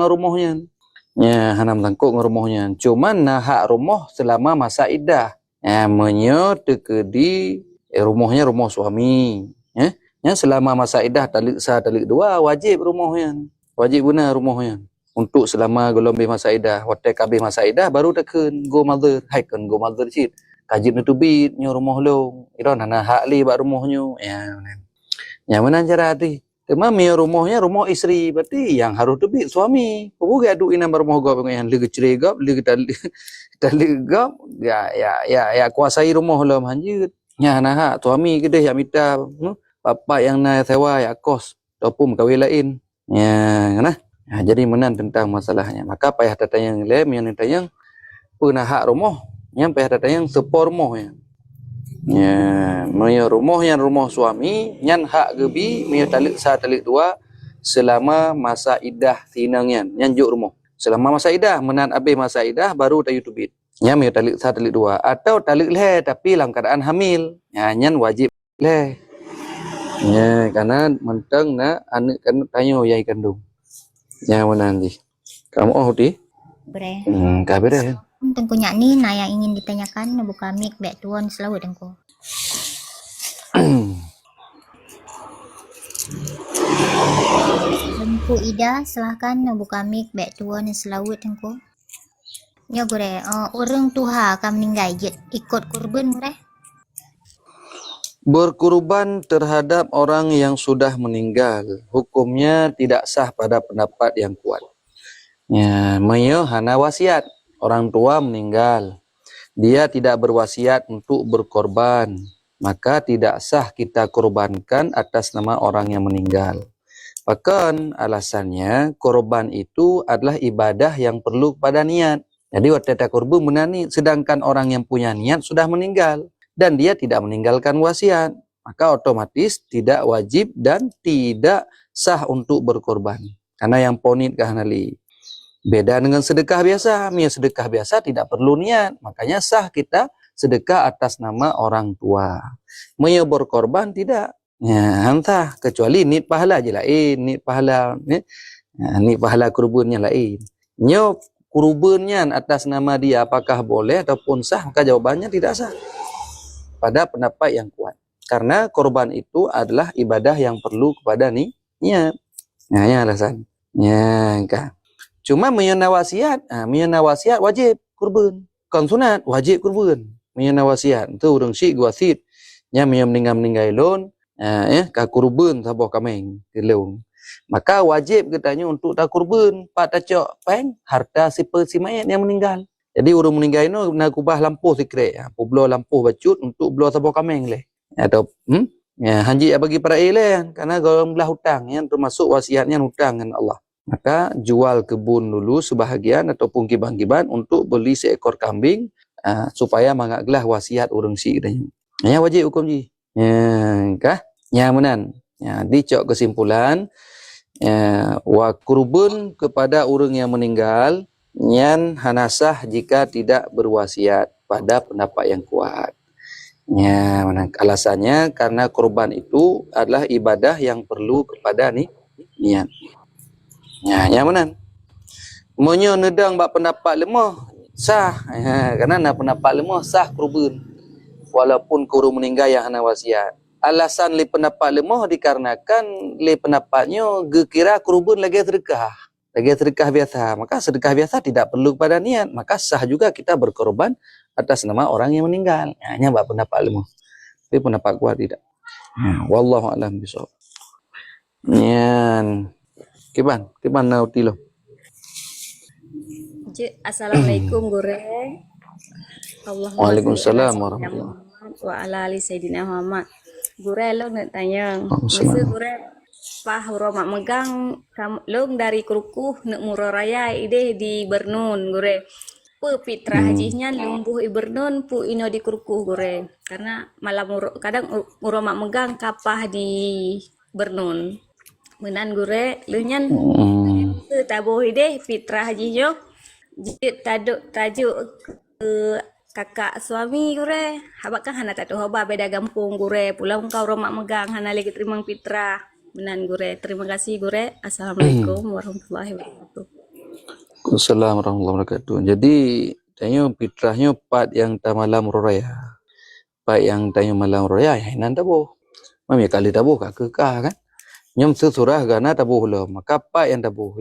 rumahnya. Ya, hana melangkuk rumahnya. Cuman nah hak rumah selama masa iddah. Ya, menyo tekedi rumahnya rumah suami. Ya, selama masa iddah talik sah talik dua wajib rumahnya. Wajib guna rumahnya. Untuk selama golombe masa iddah, watek kabeh masa iddah baru teken go mother, haikon go mother cit. Kajib nutubit nyo rumah long. Iro nana hak li bak rumahnya. Ya mana cara hati. Tema mi rumahnya rumah isteri, berarti yang harus tubit suami. Kau gak aduin nama rumah gap yang lagi cerai gap, lagi tali gap, ya kuasai rumah lah manjut. Ya nah suami kita yang minta papa yang na sewa ya kos, ataupun kawin lain. Ya nah. Ya, jadi menan tentang masalahnya. Maka payah datang lem yang datang pernah hak rumah, yang payah datang sepor rumah ya. Ya, rumah yang rumah suami, yang hak gebi, mia talik sah talik dua selama masa iddah tinangnya, yang juk rumah. Selama masa iddah, menan habis masa iddah baru tayu tubit. Ya, mia talik sah talik dua atau talik leh tapi dalam keadaan hamil. Ya, yang wajib leh. Ya, karena mentang nak anak kan tanyo yai kandung. Ya, mana nanti? Kamu di? Bre. Kabeh. Tengku nyak ni nah yang ingin ditanyakan buka mic back tuan selalu tengku. Tengku Ida silahkan buka mic back tuan selalu tengku. Ya gue orang tuha akan meninggal ikut kurban bre. Berkurban terhadap orang yang sudah meninggal, hukumnya tidak sah pada pendapat yang kuat. Ya, mayo hana wasiat. Orang tua meninggal, dia tidak berwasiat untuk berkorban, maka tidak sah kita korbankan atas nama orang yang meninggal. Bahkan alasannya korban itu adalah ibadah yang perlu pada niat. Jadi waktu kita korban menani, sedangkan orang yang punya niat sudah meninggal dan dia tidak meninggalkan wasiat, maka otomatis tidak wajib dan tidak sah untuk berkorban. Karena yang ponit kahanali. Beda dengan sedekah biasa. Sedekah biasa tidak perlu niat. Makanya sah kita sedekah atas nama orang tua. Berkorban tidak. Ya, entah. Kecuali nit pahala je lain. Nit pahala. Nit pahala kurbannya lain. Kurbannya atas nama dia apakah boleh ataupun sah? Maka jawabannya tidak sah. Pada pendapat yang kuat. Karena korban itu adalah ibadah yang perlu kepada niat. Nah, ya alasan. Ya, kan. Cuma menyana wasiat wajib kurban. Kan sunat wajib kurban. Menyana wasiat tu urang syik wasit. Nya meninggal lon, ka kurban sabo kameng tilung. Maka wajib katanya untuk tak kurban, pak tacok peng harta si mayat yang meninggal. Jadi urang meninggal itu nak kubah lampu sikre, publo lampu bacut untuk blo sabo kameng leh. Atau hanji bagi para leh karena kalau belah hutang yang termasuk wasiatnya hutang dengan Allah. Maka jual kebun dulu sebahagian ataupun kiban-kiban untuk beli seekor kambing supaya mangaklah wasiat urang si katanya. Ya wajib hukum ji. Ya kah? Ya menan. Ya dicok kesimpulan wa kurban kepada orang yang meninggal nyan hanasah jika tidak berwasiat pada pendapat yang kuat. Ya, menan. Alasannya karena kurban itu adalah ibadah yang perlu kepada niat. Ya, yang mana? Monyo nedang bak pendapat lemah sah. Karena nak pendapat lemah sah kurban. Walaupun kuru meninggal yang hana wasiat. Alasan li pendapat lemah dikarenakan li pendapatnya gekira kurban lagi sedekah. Lagi sedekah biasa. Maka sedekah biasa tidak perlu pada niat. Maka sah juga kita berkorban atas nama orang yang meninggal. Hanya bak pendapat lemah. Tapi pendapat kuat tidak. Wallahu a'lam bishawab. Nyan. Kiban nautilo. Assalamualaikum gure. Waalaikumsalam warahmatullahi wa ala ali sayyidina Muhammad. Gure lo nak tanya. Biasa gure pah mak megang long dari Krukuh nak Muroraya ide di Bernun gure. Pu fitrah hajinya lumbuh i Bernun pu ino di Krukuh gure. Karena malam kadang mak megang kapah di Bernun. Menan gure lunyan tabuh ide fitrah hajinya jid tajuk kakak suami gure habak kan hana tatu hoba beda gampung gure pulang kau romak megang hana lagi terima fitrah menan gure. Terima kasih gure. Assalamualaikum warahmatullahi wabarakatuh. Assalamualaikum warahmatullahi wabarakatuh. Jadi tanya fitrahnya part yang ta malam raya. Part yang tanya malam raya hinan tabuh. Mami kali tabuh ka kekah kan. Nyom sesurah gana tabuh lo. Maka part yang tabuh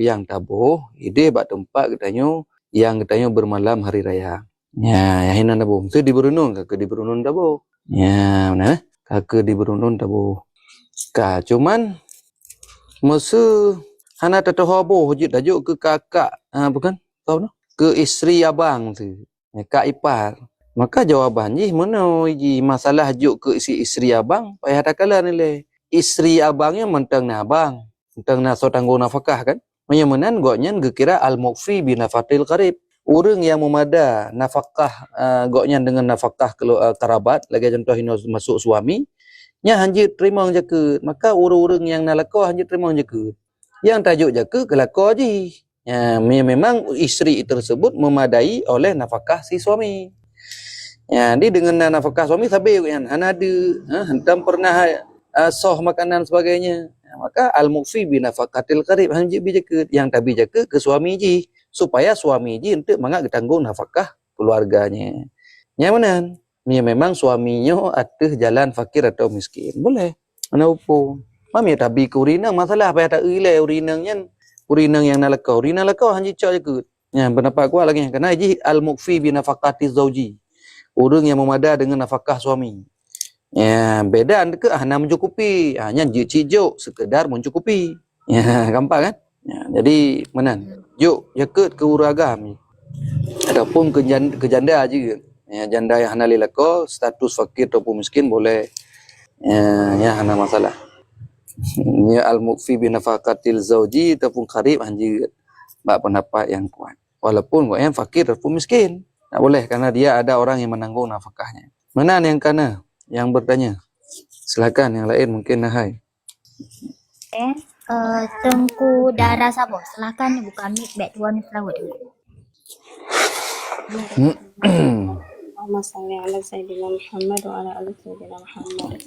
ide bak tempat katanya yang katanya bermalam hari raya. Ya, hinan tabuh. Mesti di Berunun ka di Berunun tabuh. Ya, mana? Ka di Berunun tabuh. Ka cuman masa hana tatohabo hujud tajuk ke kakak bukan tahu no ke isteri abang tu ya, kak ipar maka jawabannya mana ji masalah juk ke si isteri abang payah tak kala nilai isteri abangnya mentang na abang mentang na so tanggung nafkah kan menyamanan goknya gekira al mukfi bi nafatil qarib orang yang memada nafkah goknya dengan nafkah kerabat lagi contoh ini masuk suami nya hanjit terima jaket maka orang-orang yang nalako hanjit terima jaket yang tajuk jaka kelakar je. Ya, memang isteri tersebut memadai oleh nafkah si suami. Ya, dia dengan nafkah suami sabar kan. Hana ada, hentam pernah soh makanan sebagainya. Ya, maka al-mukfi bi nafaqatil qarib hanji bi jaka yang tabi jaka ke suami je supaya suami je untuk mangak tanggung nafkah keluarganya. Yang mana? Dia memang suaminya atas jalan fakir atau miskin. Boleh. Mana upo? Mami tabi ke urinang masalah apa tak ilai urinangnya urinang yang nalakau hanji cak je ke ya pendapat kuat lagi kerana ji al mukfi bi nafaqati zauji orang yang memada dengan nafkah suami ya beda ke hana mencukupi hanya juk sekedar mencukupi ya gampang kan ya, jadi menan juk jaket ke uragam ataupun ke janda je ya janda yang hana lilako status fakir ataupun miskin boleh ya hana masalah ya al-mukfi bi nafaqatil zauji ataupun qarib hanji bak pendapat yang kuat walaupun kau yang fakir ataupun miskin tak boleh karena dia ada orang yang menanggung nafkahnya. Mana yang kana yang bertanya silakan yang lain mungkin nahai Tengku Darah Sabah, silakan buka mic back tuan selawat. Allahumma salli ala sayyidina Muhammad wa ala ali sayyidina Muhammad.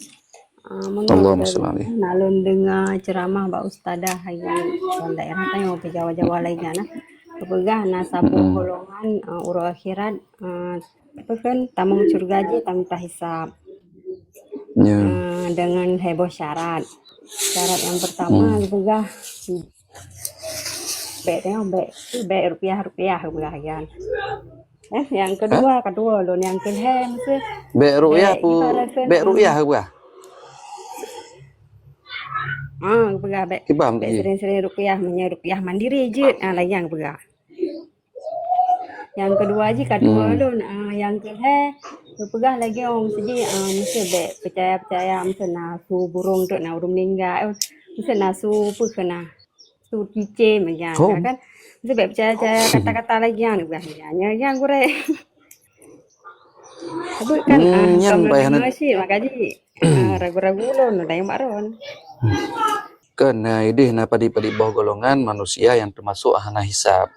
Allahumma salli Nalun dengar ceramah Mbak Ustazah hari dalam daerah tanya ke Jawa-Jawa lainnya nah. Kepegah nasabuh golongan urut akhirat apa kan tamang surga je tanpa hisab. ya Dengan heboh syarat. Syarat yang pertama kepegah be rupiah kepegah kan. Yang kedua lon yang kelhem tu be ru'yah kepegah kepegah be kibam sering-sering rupiah rupiah mandiri je lain yang kepegah. Yang kedua je lon yang kelhe kepegah lagi orang seji mesti be percaya mesti nasu burung tu na urung meninggal mesti nasu apa kena su kice macam kan mesti be percaya kata-kata lagi yang yang gore Abu kan kamu sih makanya ragu-ragu lon ada yang maron kena idih na padi-padi bawah golongan manusia yang termasuk ahna hisab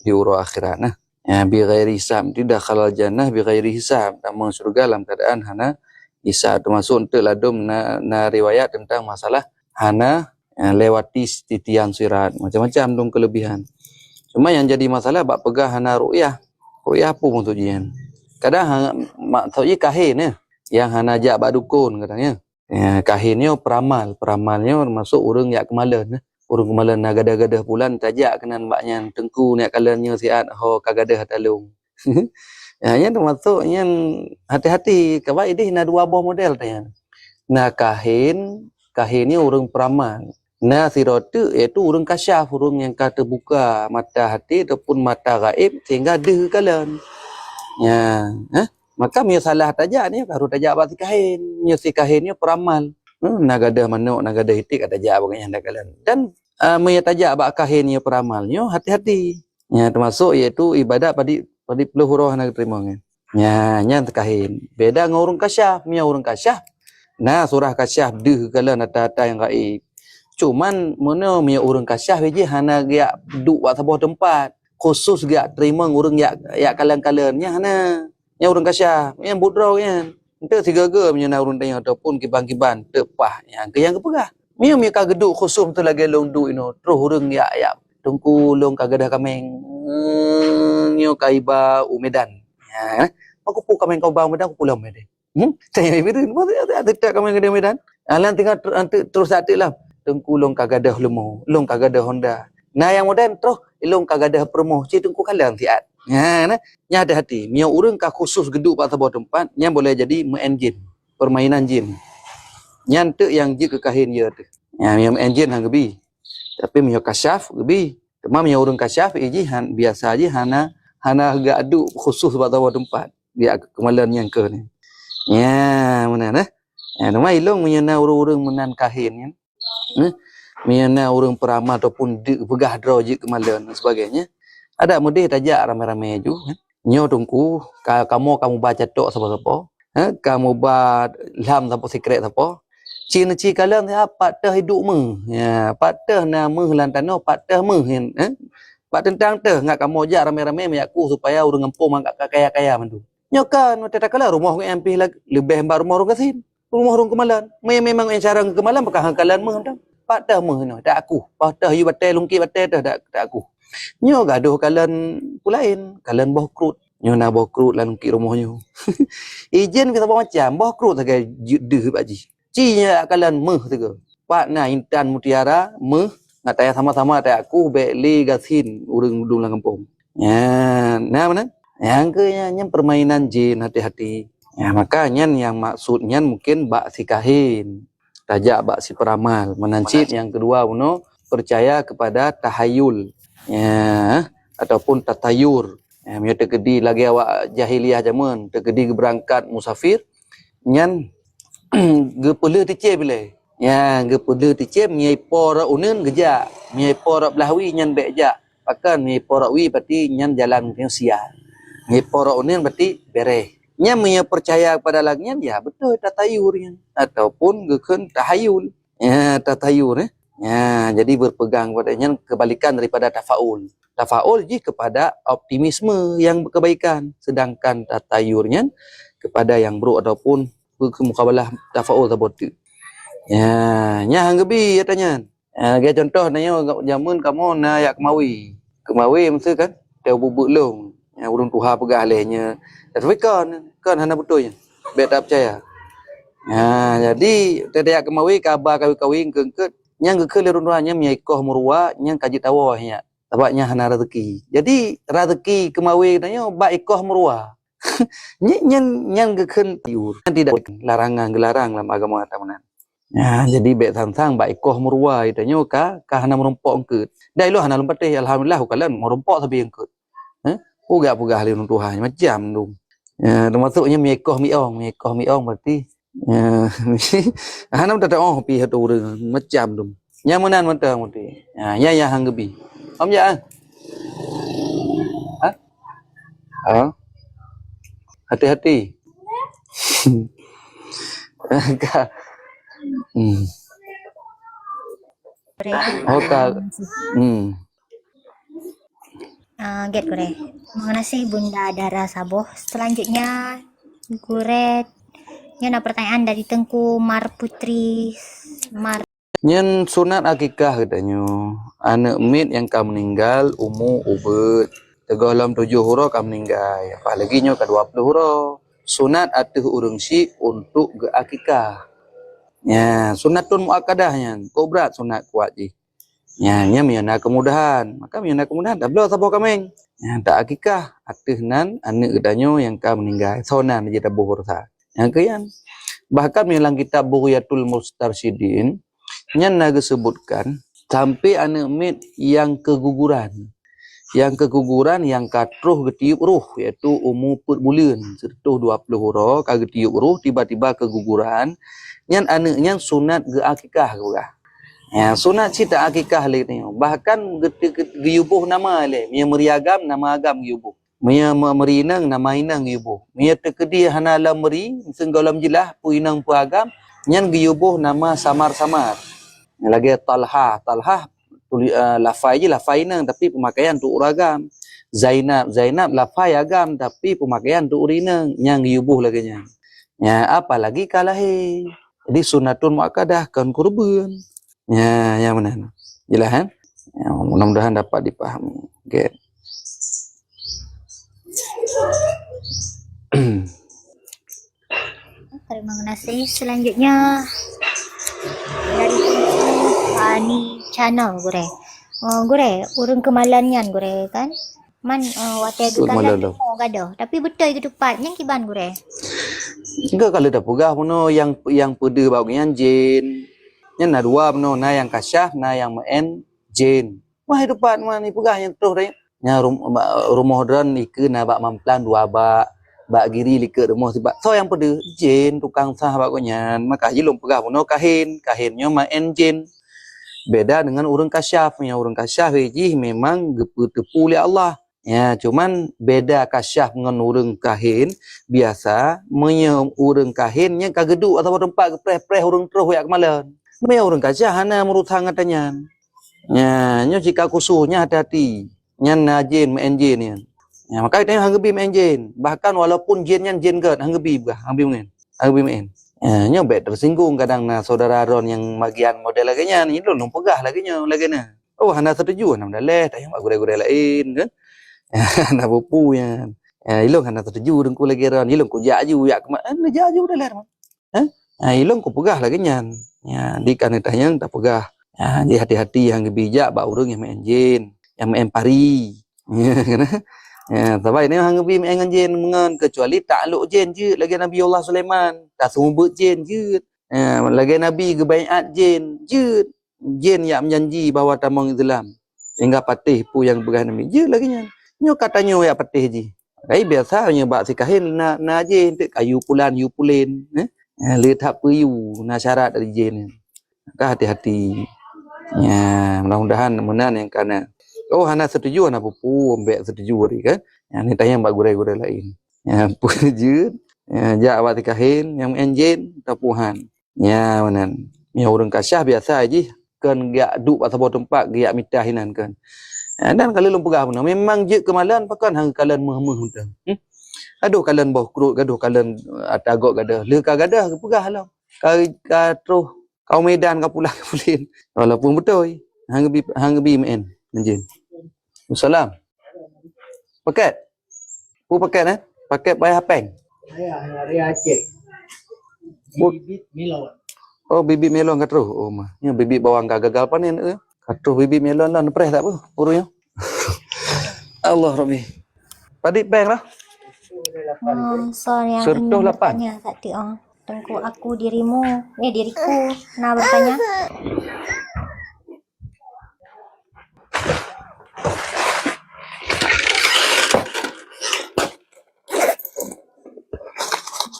di urut akhirat nah ya bi ghairi hisab tidak khalal jannah bi ghairi hisab tamang surga dalam keadaan hana hisab termasuk untuk ladum na riwayat tentang masalah hana lewati titian sirat macam-macam dong kelebihan cuma yang jadi masalah bak pegah hana ru'yah apa maksudnya kadang maksudnya kahin yang hana jak bak dukun katanya ya, kahinnya peramalnya masuk orang yak kemalan orang kemalan na gadah-gadah bulan tajak kenan mbaknya tengku nak kalannya siat ho kagadah talung ya yang termasuk yang hati-hati kawa ini na dua buah model tanya na kahinnya orang peramal na siratu iaitu orang kasyaf orang yang kata buka mata hati ataupun mata gaib sehingga deh kalan ya maka mia salah tajak ni baru tajak bak kahin mia si kahinnya peramal nagadah manuk nagadah itik ada tajak bagainya hendak kalian dan mia tajak bak kahinnya peramalnya hati-hati ya termasuk iaitu ibadat pada peluhurah nak terima kan ya nya kahin beda dengan orang kasyaf mia orang kasyaf nah surah kasyaf deh kalian nata yang gaib cuman mana mia orang kasyaf je hana dia duk buat sebuah tempat khusus dia terima orang yak kalian-kaliannya hana yang orang kasyaf yang budrau kan ente sigaga punya urun tanya ataupun kiban-kiban tepah yang kepegah mia ka geduk khusus tu lagi long du ino terus urang ya tungku long kagadah kameng nyo kaiba Medan. Ya, aku pu kami kau bau Medan aku pulang Medan. Saya biru, ada tak kami ke Medan? Alan tinggal terus atik lah. Tengku long kagadah lemo, long kagadah Honda. Nah yang modern terus long kagadah promo. Cik tengku kalang tiat. Ya, nah, nya ada hati. Mio urang ka khusus geduk pada sebuah tempat, nya boleh jadi engine, permainan jin. Nya tu yang jik kekahin dia tu. Ya, mio engine hang gebi. Tapi mio kasyaf gebi. Cuma mio urang kasyaf iji biasa aja hana gadu khusus pada sebuah tempat. Dia kemalan yang ke ni. Ya, mana nah? Ya, nama ilong menyana urang-urang menan kahin kan. Menyana urang perama ataupun begah droji kemalan dan sebagainya. Ada mudih tajak rame-rame ju kan. Nyo tungku kamu baca tok sapa-sapa. Kamu ba lam sapa secret sapa. Cina ci kalang ya patah hidup me. Ya, patah nama lantano patah me kan. Pak tentang teh ngak kamu ajak rame-rame menyaku supaya urang ngempom angkat kaya-kaya mandu. Nyokan mata kala rumah ke MP lagi lebih hamba rumah orang kasin. Rumah orang kemalan. Memang cara kemalan bakal hangkalan meh dah. Patah meh no dak aku. Patah yu batai lungki batai dah dak aku. Nyo gaduh kalan pulain, kalan boh krut. Nyo na boh krut lan lungki rumahnya. Ejen kita macam boh krut sagai deh baji. Cinya kalan meh tega. Pak na intan mutiara meh ngataya sama-sama tak aku beli gasin urang udung lang kampung. Ya, nah mana? Yang kenya permainan jin hati-hati. Ya makanya yang maksudnya mungkin bak si kahin, tajak bak si peramal. Menancit yang kedua uno percaya kepada tahayul. Ya, ataupun tatayur. Ya, mio tegedi lagi awak jahiliah zaman, tegedi berangkat musafir, nyan gepele tice bile. Ya, gepele tice miai pora unen geja, miai pora belahwi nyan beja. Pakan miai pora wi berarti nyan jalan yang sial. Ngiporo unin berarti bereh. Nya punya percaya pada lagian ya betul tatayurnya ataupun gekun tahayul. Ya tatayur ya jadi berpegang padanya kebalikan daripada tafaul. Tafaul ji kepada optimisme yang kebaikan sedangkan tatayurnya kepada yang buruk ataupun mukabalah tafaul tersebut. Ya nya hanggebi katanya. Ya contoh nanya zaman kamu na yak kemawi. Kemawi mesti kan teu bubuk long. Yang urang tuha pegah lehnya. Tapi kan hana betulnya. Bet tak percaya. Jadi tidak kemawi kabar kawin keengket nyang geukeu le runduanya menyaikoh murwa nyang kaji tawahnya. Tabaknya hana rezeki. Jadi rezeki kemawi tanya ba ikoh murwa. Nyang geukeu tiur. Tidak larangan gelarang dalam agama tamanan. Jadi bet sang-sang ba ikoh murwa itanya ka hana merompok engket. Dai lo hana lompateh alhamdulillah kalan merompok sabi engket. Pugah-pugah lirung Tuhan macam tu. Termasuknya miekoh miong berarti hanam tak oh pi hatu urang macam tu. Nyamanan mata muti. Ya hang gebi. Om ya. Hati-hati. Get Gure. Mengenai Bunda Dara Saboh. Selanjutnya Gure nyana pertanyaan dari Tengku Mar Putri Nyen sunat akikah katanya. Anak mit yang kamu meninggal umur ubet. Tegalam 7 huruf kamu meninggal. Apalagi nyo ke 20 huruf. Sunat atuh urang si untuk ke akikah. Ya, sunatun muakkadahnya. Kau berat sunat kuat ji. Ya, nya miana kemudahan. Maka miana kemudahan. Tak boleh sabo kameng. Ya, tak akikah atuh nan anak gedanyo yang kamu meninggal. Sonan je tabuh ursa. Yang keyan. Bahkan dalam kitab Bughyatul Mustarsyidin nya naga sebutkan sampai anak mit yang keguguran. Yang keguguran yang katruh getiup ruh iaitu umur 4 bulan sertuh 20 huruf kagetiup ruh tiba-tiba keguguran nyan anaknya sunat ge akikah gurah. Ya sunat cita akikah le ni. Bahkan geyubuh nama le, mia meriagam nama agam geyubuh. Mia merinang nama inang geyubuh. Mia tekedi hana meri senggolam jelah pu inang pu agam nyan geyubuh nama samar-samar. Lagi Talha lafai je lafai nang tapi pemakaian untuk uragam. Zainab lafai agam tapi pemakaian untuk urinang yang geyubuh lagi nya. Ya apalagi kalahi. Jadi sunatun muakkadah kan kurban. Ya, yang benar. Jelas kan? Ya, mudah-mudahan dapat dipahami. Okay. kasih. Selanjutnya dari Ani channel gure. Gure, urung kemalannya gure kan. Man wate Kemalan gekalan mau gado. Tapi betul itu tepatnya kiban gure. Enggak kalau dah pegah puno yang pede bau yang jin. Yang na dua puno na yang kasyaf na yang men jin. Wah depan mana ni pegah yang terus dah. Nya rumah dran iku na bak mamplan dua bak giri likut rumah sebab so yang pede jin tukang sah bak konyan. Maka jilum pegah puno kahinnya men jin. Beda dengan urang kasyaf. Yang urang kasyaf ji memang tepu oleh Allah. Ya, cuman beda kasyaf dengan urang kahin biasa urang kahinnya kageduk atau tempat preh-preh urang terus yak kemalan. Me urang kasyaf hana merutang katanya. Ya, nyo jika kusuhnya hati-hati. Nyan najin main jin ya. Ya, maka kita hanggebi main jin. Bahkan walaupun jinnya jin gad hanggebi bah, hanggebi main. Ya, nyo bet tersinggung kadang na saudara Ron yang bagian model laginya ni lu pegah laginya lagina. Oh, hana setuju nam daleh tayang gure-gure lain kan. Hana pupu yan. Ilong hana terju dengku lagi ron. Ilong ku jaju yak kemana jaju dah ler. Ilong ku pegah lagi nyan. Ya, di kan tayang tak pegah. Ya, di hati-hati yang bijak ba urang yang main jin, yang main pari. Ya, tapi ini hang bi main jin mengan kecuali takluk jin je lagi Nabi Allah Sulaiman. Tak sumbut jin je. Lagi Nabi gebaiat jin je. Jin yang menjanji bahawa tamang Islam. Sehingga patih pu yang berah Nabi je lagi nyan. Nyo katanya ya patih ji. Kai biasanya bak sikahin na je untuk kayu pulan yu pulin, letak puyu na syarat dari jin. Maka hati-hati. Ya, mudah-mudahan menan yang kana. Oh, hana setuju hana pupu ambek setuju ri kan. Ya, ni tanya bak gure-gure lain. Ya, puju. Ya, jak bak sikahin yang enjin tapuhan. Ya, menan. Ya urang kasyah biasa ji kan gak duk atau tempat gak mitahinan kan. Dan kalau lu pegah pun memang je kemalan pakan hang kalan meh-meh huntang. Aduh kalan bau kerut gaduh kalan atagok gadah. Le ka gadah ke pegah lah. Ka terus kau medan ka pulang pulin. Walaupun betul hang bi men anjin. Wassalam. Paket. Pu paket paket bayar hapeng. Hari Aceh. Bibit melon. Oh bibit melon ka terus. Oh mah. Nya bibit bawang ka gagal panen tu. Katuh bibit melon lah nepres tak apa purunya. Allah Rabbi. Padik bang lah. Soal yang Sertuh ingin 8. bertanya tadi tengku aku dirimu, diriku. Nah bertanya.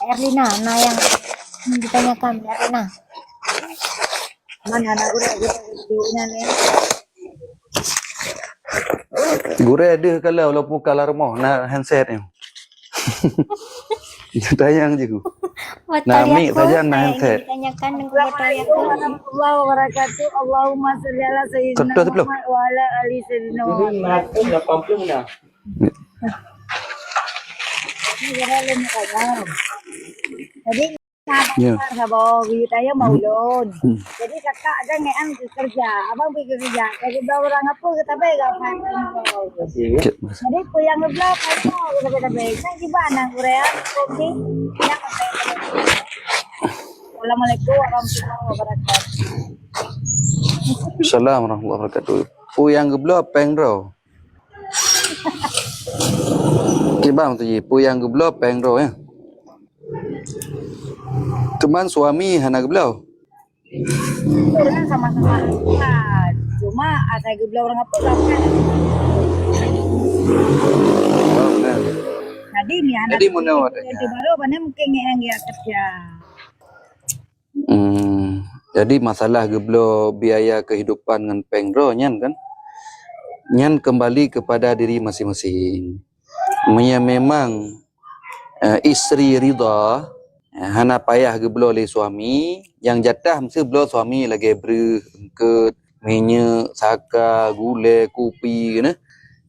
Erlina, nah yang ditanyakan Erlina. Mana anak gure ni. Gure ada kalau walaupun kalah rumah nak handset ni. Tayang je ku. Nah, ambil saja nak handset. Ditanyakan dengan batari aku. Warahmatullahi wabarakatuh. Allahumma shalli ala sayyidina Sertuh 10. Muhammad wa ala ali sayyidina Muhammad. 180 dah. Jadi Ya. sabar saya mau loan. Jadi kakak ada ngean ke kerja, abang pergi kerja. Kerja orang apa kita pegang. Jadi yang ngeblok apa kita pegang. Kan gimana Korea? Oke. Assalamualaikum warahmatullahi wabarakatuh. Assalamualaikum warahmatullahi wabarakatuh. Pu yang geblo peng ro. Kibang tu ji, pu yang geblo peng ro ya. Cuman suami hana geblo. Orang sama-sama kan. Cuma ada geblo orang apa kan. Oh, nah. Jadi ni anak. Jadi mana Itu baru mana mungkin yang dia kerja. Jadi masalah geblo biaya kehidupan dengan pengro nyan kan. Nyan kembali kepada diri masing-masing. Memang isteri ridha hana payah geblo oleh suami, yang jatah mesti geblo suami lagi berengket, minyak, saka, gula, kopi kan.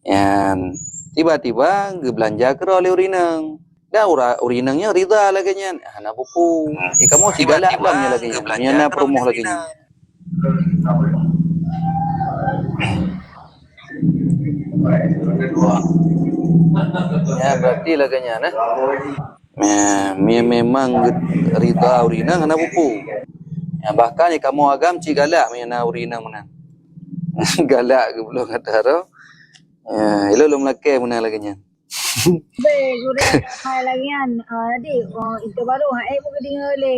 Yang tiba-tiba belanja ke oleh urinang. Dah urinangnya ridha lagi nya. Hana pupu. Kamu si galak lamnya lagi nya. Nya promoh lagi nya. Ya berarti lagi nya nah. Mia memang rida urina ngana pupu. Ya, bahkan kamu agam ci galak mia na urina menang. Galak ke belum kata ro. Ya, ilo lum lake menang lagi nya. Be, gure hai lagi kan. Di, itu baru hai mau kedengar le.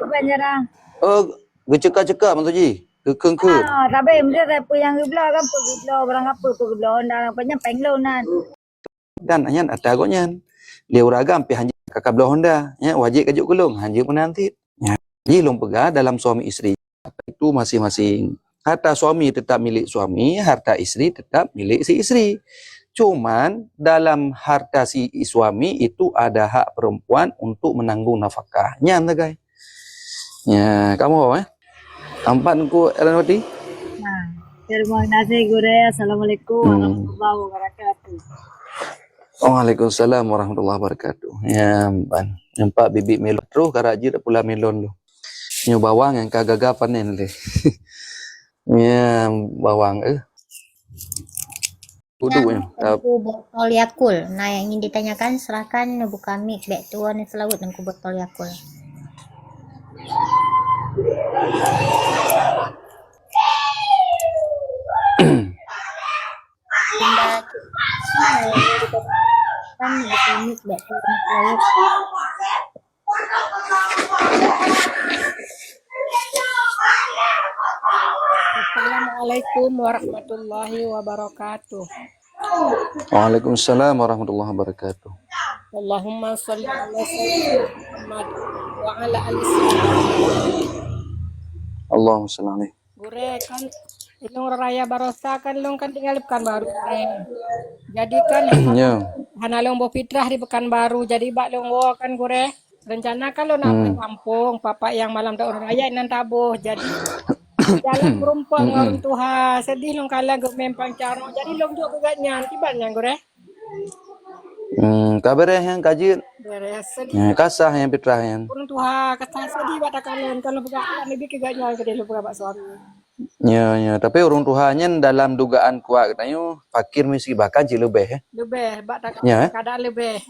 Banjara. Oh, geceka-ceka Mak Ji. Kekeng-ke. Tapi mesti saya yang gibla kan gibla barang apa gibla ndan banyak penglo nan. Dan anyan ada agaknya. Dia uragam pi hanji kakak belah Honda. Ya, wajib kajuk kulung. Hanji pun nanti. Ya, jadi lum pegah dalam suami isteri. Itu masing-masing. Harta suami tetap milik suami, harta isteri tetap milik si isteri. Cuman dalam harta si suami itu ada hak perempuan untuk menanggung nafkahnya, guys. Ya, kamu Ampatku Eranwati. Nah, terima kasih gure. Assalamualaikum warahmatullahi wabarakatuh. Waalaikumsalam warahmatullahi wabarakatuh. Ya, ampan. Nampak bibit melon terus karaji dak pula melon lu. Nyu bawang yang kagak panen le. Ya, bawang Kudunya. Aku botol Yakul. Nah, yang ingin ditanyakan silahkan buka mic back tuan selawut dengan botol Yakul. Bunda kan buka mic back tuan selawut. Assalamualaikum warahmatullahi wabarakatuh. Waalaikumsalam warahmatullahi wabarakatuh. Allahumma sholli ala sayyidina Muhammad wa ala ali sayyidina. Allahumma shalli alaihi. Gure kan ilung raya barosa kan long kan tinggal di Pekanbaru. Jadi kan Ya. hanalong bo fitrah di Pekanbaru. Jadi bak long wo kan gure. Rencana kalau nak ke kampung, papa yang malam tahun raya nan tabuh. Jadi jalan berumpang orang Tuhan. Sedih long kala ge mempang caro. Jadi long juga kegatnya tibannya gure. Kabar yang kaji Beres sedih. ya, kasah yang fitrah yang. Kurang Tuhan kata sedih pada kalian kalau begakan lebih kegatnya ke dia lupa suami. Ya, tapi urung Tuhannya dalam dugaan kuat katanya fakir miskin bahkan ci lebih. Lebih, bak tak Ya. keadaan lebih.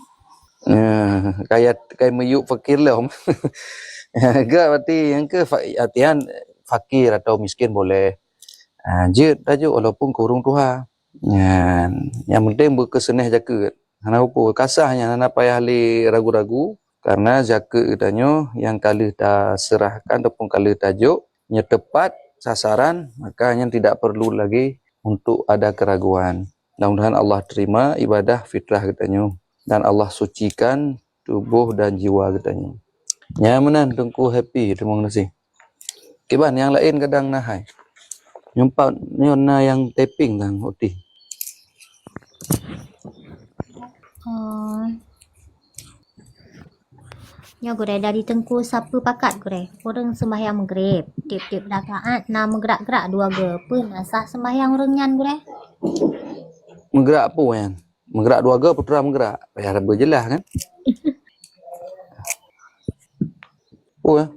Ya, kayak meyuk fakir lah. Enggak berarti yang ke artian fakir atau miskin boleh. Jid tajuk walaupun kurung Tuhan. Ya, yang penting berkeseneh jaga. Hana apa kasahnya hana payah li ragu-ragu karena zakat katanya yang kali ta serahkan ataupun kali tajuk nya tepat sasaran maka yang tidak perlu lagi untuk ada keraguan. Mudah-mudahan Allah terima ibadah fitrah katanya dan Allah sucikan tubuh dan jiwa katanya. Nyamanan tengku happy terima kasih. Kiban yang lain kadang nahai. Nyumpat nyona yang taping tang oti. Ya gure dari tengku sapu pakat gure. Orang sembahyang maghrib. Tip-tip rakaat na menggerak-gerak dua ge pun asah sembahyang renyan gure. Menggerak apa kan? Menggerak dua ge putra menggerak. Payah berjelas kan? Oh ya.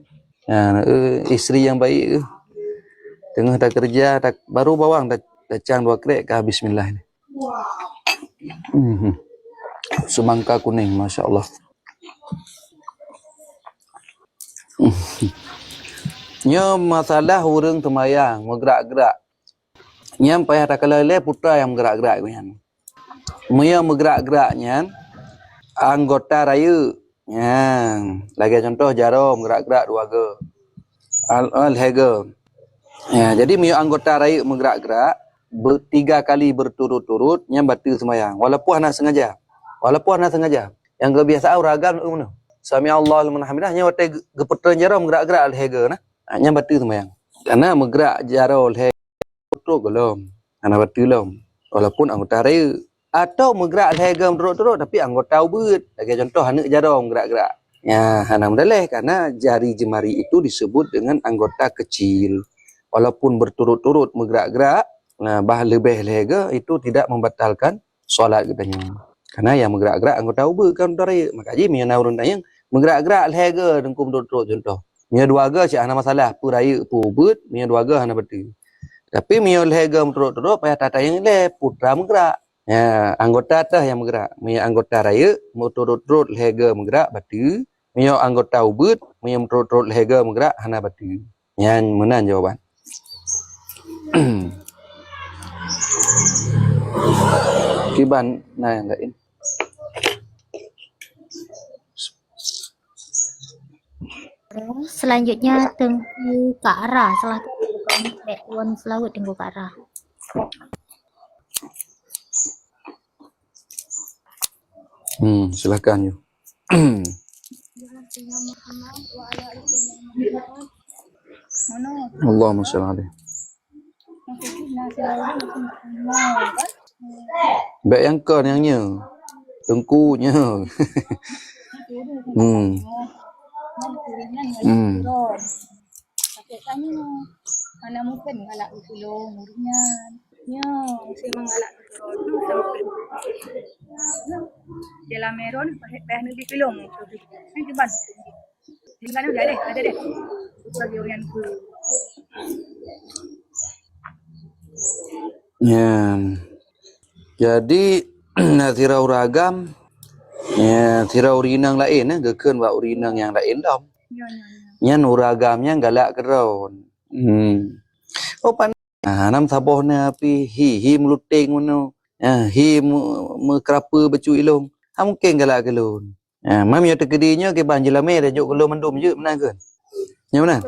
Isteri yang baik ke. Tengah tak kerja tak baru bawang dah cang dua krek ke bismillah ni. Semangka kuning masya-Allah. Nya masalah urang temayang bergerak-gerak. Nya payah tak kalale putra yang bergerak-gerak kan. Maya bergerak-geraknya anggota raya. Ya, lagi contoh jarum gerak-gerak dua ge. Al-hega. Ya, jadi maya anggota raya bergerak-gerak tiga kali berturut-turut nya batal sembahyang walaupun hana sengaja. Yang kebiasaan ragam mana? Sami Allah liman hamidah nya wate gepetran jarum gerak-gerak al-hega nah. Nya batal sembahyang. Karena bergerak jarum al-hega turut belum. Hana batal belum. Walaupun anggota raya atau bergerak al-hega turut-turut tapi anggota ubud. Bagi contoh hana jarum gerak-gerak. Ya, hana mendalih karena jari jemari itu disebut dengan anggota kecil. Walaupun berturut-turut bergerak-gerak, bah lebih lega itu tidak membatalkan solat katanya. Karena yang bergerak-gerak anggota ubud kan raya. Maka ji mina urun tayang bergerak-gerak lega dengkum turut-turut contoh. Mina dua ge cak hana masalah, pu raya pu ubud, mina dua ge hana betul. Tapi mina lega turut-turut payah tatayang le putra bergerak. Ya, anggota tah yang bergerak. Mio anggota raya, turut-turut lega bergerak batu. Mio anggota ubud, mio turut-turut lega bergerak hana batu. Yang mana jawaban? Kiban nah yang lain. Selanjutnya Tengku Kara. Salah satu background selawat Tengku Kara. Silakan you. Allahumma shalli alaihi. Baik yang ke yang nya. Tengkunya. Mana mungkin galak tolong muridnya. Ya, memang galak tolong. Dia meron pah nanti tolong. Ini cepat. Tinggal ada deh. Bagi orang ku. Ya. Jadi tirau ragam ya tirau urinang lain gekeun wa urinang yang lain dom. Nyan uragamnya galak keron. Oh pan nam sabohna api hi meluteng ngono. Hi mekrapa becu ilung. Mungkin galak kelun. Mam yo tegedinya ke banjilame dah juk kelun mendum je menang ke. Ya mana?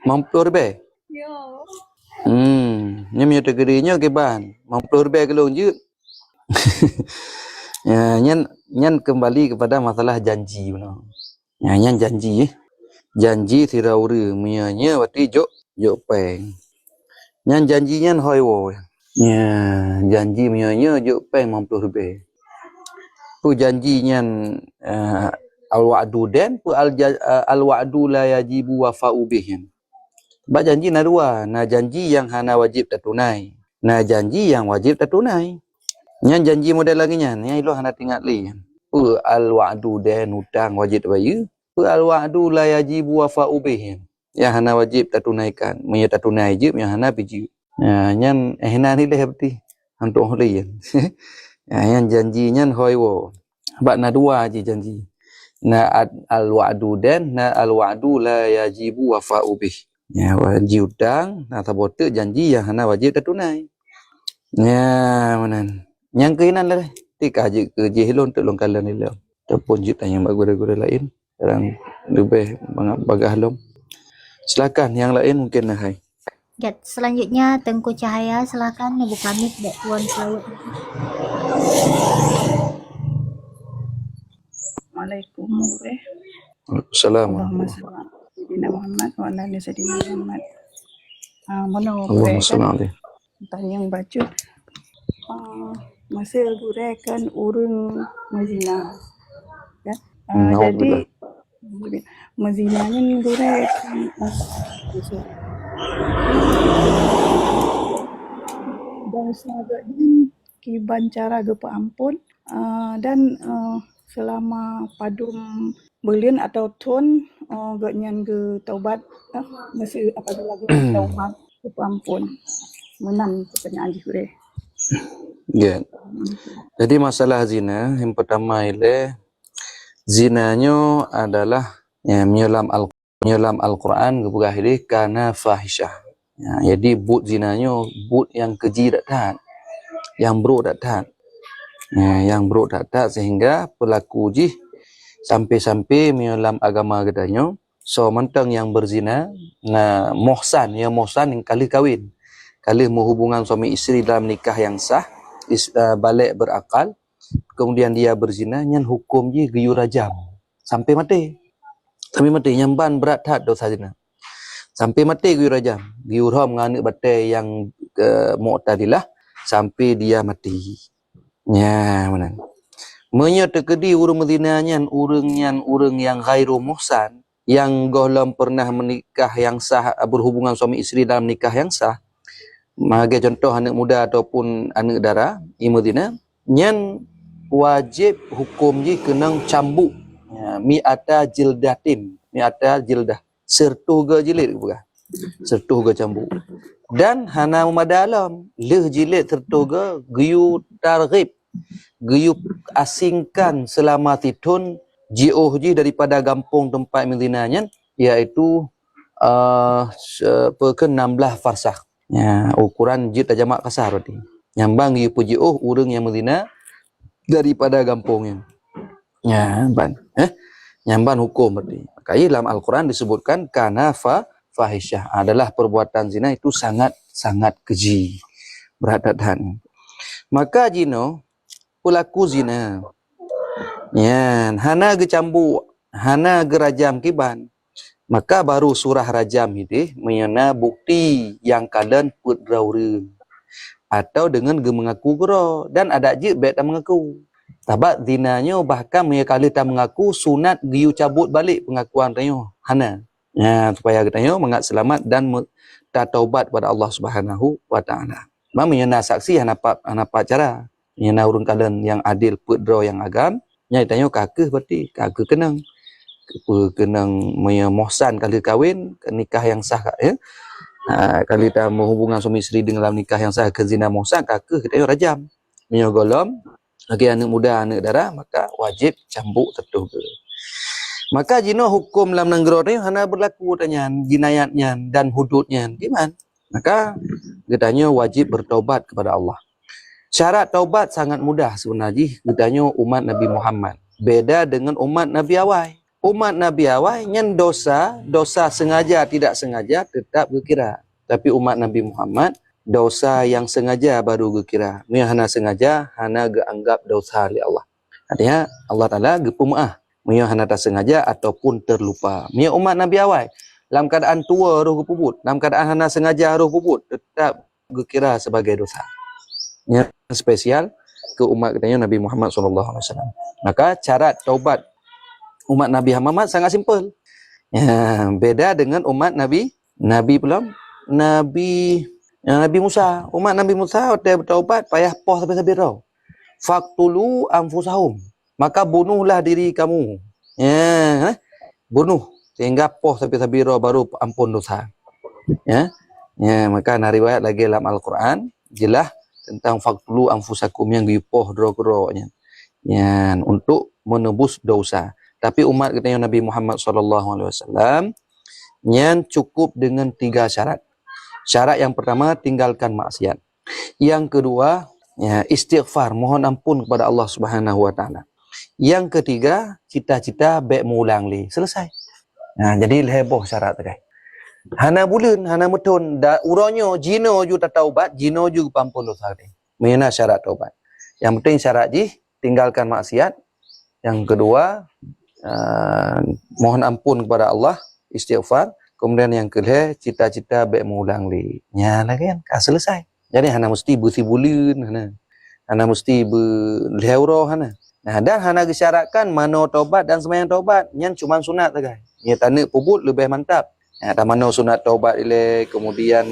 Mampu be. Ya. Nyam yo tegedinya ke ban. Mampu be kelun je. Ya, nyan kembali kepada masalah janji benar. Ya, nyan janji janji tirauri mianya wati jok peng. Nyan janji nyan hoi wo. Ya, janji mianya jok peng mampu be. Pu janji nyan al wa'du dan pu al wa'du la yajibu wafa'u bihin. Ba janji na dua, na janji yang hana wajib tertunai, na janji yang wajib tertunai. Nyan janji model lagi nyan, yang ilu hana tinggal li. Pu al wa'du dan hutang wajib bayu. Pu al wa'du la yajibu wafa'u bihin. Yang hana wajib tertunaikan, punya tertunai je, yang hana biji. Nyan hina ni leh berarti untuk holian. Yang janji nyan hoi wo. Bak na dua je janji. Na al wa'du dan na al wa'du la yajibu wafa'u bih. Ya wajib hutang, na tabote janji yang hana wajib tertunai. Ya manan. Yang keinan lah tika je kerja hilon untuk longkalan ni lah. Ataupun je tanya guru-guru lain. Sekarang lebih bagah lom. Silakan yang lain mungkin lah hai. Selanjutnya Tengku Cahaya, silakan Ibu pamit background selawat. Assalamualaikum warahmatullahi Assalamualaikum. Sayyidina Muhammad wa ala alihi sayyidina Muhammad. Mana Allahumma salli alaihi. tanya yang baca masa gure kan urang mazina. Ya. Jadi mazinanya gure kan dan sebenarnya kiban cara gepa ampun dan selama padum belian atau tun gak nyan ke taubat masih apabila lagi taubat gepa ampun menang pertanyaan jure. Ya. Jadi masalah zina yang pertama ile zinanya adalah ya menyelam Al-Quran keberahiri karena fahisyah. Ya, jadi but zinanya but yang keji tak tahan, yang buruk tak tahan. Ya, yang buruk tak tahan sehingga pelaku ji sampai-sampai menyelam agama katanya. So mentang yang berzina na muhsan yang kali kawin, kali menghubungan suami isteri dalam nikah yang sah, balik berakal, kemudian dia berzina, nyan hukum je gayur rajam sampai mati. Sampai mati nyamban berat hat dosa zina. Sampai mati gayur rajam. Gayur ham ngane batai yang mu'tadilah sampai dia mati. Ya, mana? Menya terkedi urang berzina nyan urang yang ghairu muhsan, yang golem pernah menikah yang sah, berhubungan suami isteri dalam nikah yang sah. Sebagai contoh anak muda ataupun anak dara, imudina, nyan wajib hukum je kena cambuk mi'ata jildatin, mi'ata jildah, 100 jilid bukan. sertuh ke cambuk. Dan hana memadalam leh jilid tertuh ke giyu targhib, giyu asingkan selama titun jioh ji daripada kampung tempat Madinahnya, iaitu 16 farsakh. Ya, ukuran jid jamak kasar berarti. Nyambang giyu jioh urang yang Madinah daripada kampungnya. Ya, ban. Nyamban hukum berarti. Makanya dalam Al-Quran disebutkan kana fahisyah adalah perbuatan zina itu sangat keji, berat dan. Maka jino pelaku zina. Ya, hana ge cambuk, hana ge rajam kiban. Maka baru surah rajam ini menyana bukti yang kalian put raure atau dengan ge mengaku gero dan ada je bet tak mengaku. Tabat zinanya bahkan kali tak mengaku sunat giu cabut balik pengakuan tayo hana. Ya, supaya kita mengat selamat dan taubat kepada Allah Subhanahu wa taala. Menyana saksi hana cara. Menyana urang kalian yang adil pedro yang agam, nya tayo kakeh berarti kakeh kenang. Kenang mohsan kali kahwin nikah yang sah ya. Kali kita berhubungan suami isteri dengan dalam nikah yang sah ke zina mohsan kakeh kita rajam. Menyo golom lagi anak muda, anak darah, maka wajib cambuk tertuh ke. Maka jino hukum dalam negara ni hana berlaku tanya jinayatnya dan hududnya. Gimana? Maka katanya wajib bertaubat kepada Allah. Syarat taubat sangat mudah sebenarnya. Katanya umat Nabi Muhammad. Beda dengan umat Nabi awal. Umat Nabi awal yang dosa sengaja tidak sengaja tetap berkira. Tapi umat Nabi Muhammad dosa yang sengaja baru gekira. Mia hana sengaja, hana geanggap dosa oleh Allah. Artinya Allah Ta'ala gepemaah. Mia hana tak sengaja ataupun terlupa. Mia umat Nabi awal. Dalam keadaan tua roh gepubut. Dalam keadaan hana sengaja roh gepubut. Tetap gekira sebagai dosa. Yang spesial ke umat katanya Nabi Muhammad SAW. Maka syarat taubat umat Nabi Muhammad sangat simpel. Ya, beda dengan umat Nabi belum. Nabi Musa, umat Nabi Musa bertaubat payah poh sampai sabirau. Faqtulu anfusahum. Maka bunuhlah diri kamu. Ya, bunuh sehingga poh sampai sabirau baru ampun dosa. Ya. Ya, maka ada riwayat lagi dalam Al-Quran jelas tentang faqtulu anfusakum yang dipoh dro-dronya. Ya, untuk menebus dosa. Tapi umat katanya Nabi Muhammad SAW yang cukup dengan 3 syarat. Syarat yang pertama, tinggalkan maksiat. Yang kedua, ya, istighfar, mohon ampun kepada Allah Subhanahu wa taala. Yang ketiga, cita-cita baik mengulang li. Selesai. Nah, jadi heboh syarat tadi. Hana bulan, hana metun, da uronyo jino ju taubat, jino ju pampun dosa tadi. Mana syarat taubat? Yang penting syarat ji tinggalkan maksiat. Yang kedua, mohon ampun kepada Allah, istighfar. Kemudian yang kedua, cita-cita baik mengulang li. Ya lah kan, selesai. Jadi hana mesti bersih bulan, hana mesti berleuro, hana. Nah, dan hana disyaratkan mano taubat dan sembahyang taubat. Yang cuma sunat saja. Ya tanda pubut lebih mantap. Ya, tak mano sunat taubat ile, kemudian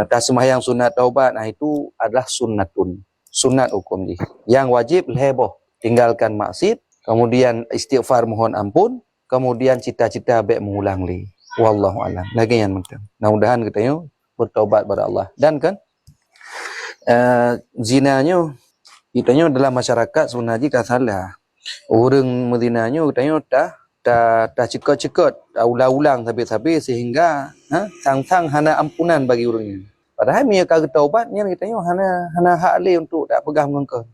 tak sembahyang sunat taubat. Nah, itu adalah sunnatun. Sunat hukum ni. Yang wajib leboh, tinggalkan maksiat, kemudian istighfar mohon ampun. Kemudian cita-cita baik mengulang li. Wallahu a'lam. Lagi yang penting. Mudah-mudahan kita bertaubat kepada Allah. Dan kan zinanya kitanya dalam masyarakat sebenarnya tak salah. Orang Madinahnya kitanya tak cekot-cekot, ulang-ulang habis-habis sehingga sang-sang hana ampunan bagi orangnya. Padahal mereka bertaubatnya kitanya hana hak le untuk tak pegang mengkau.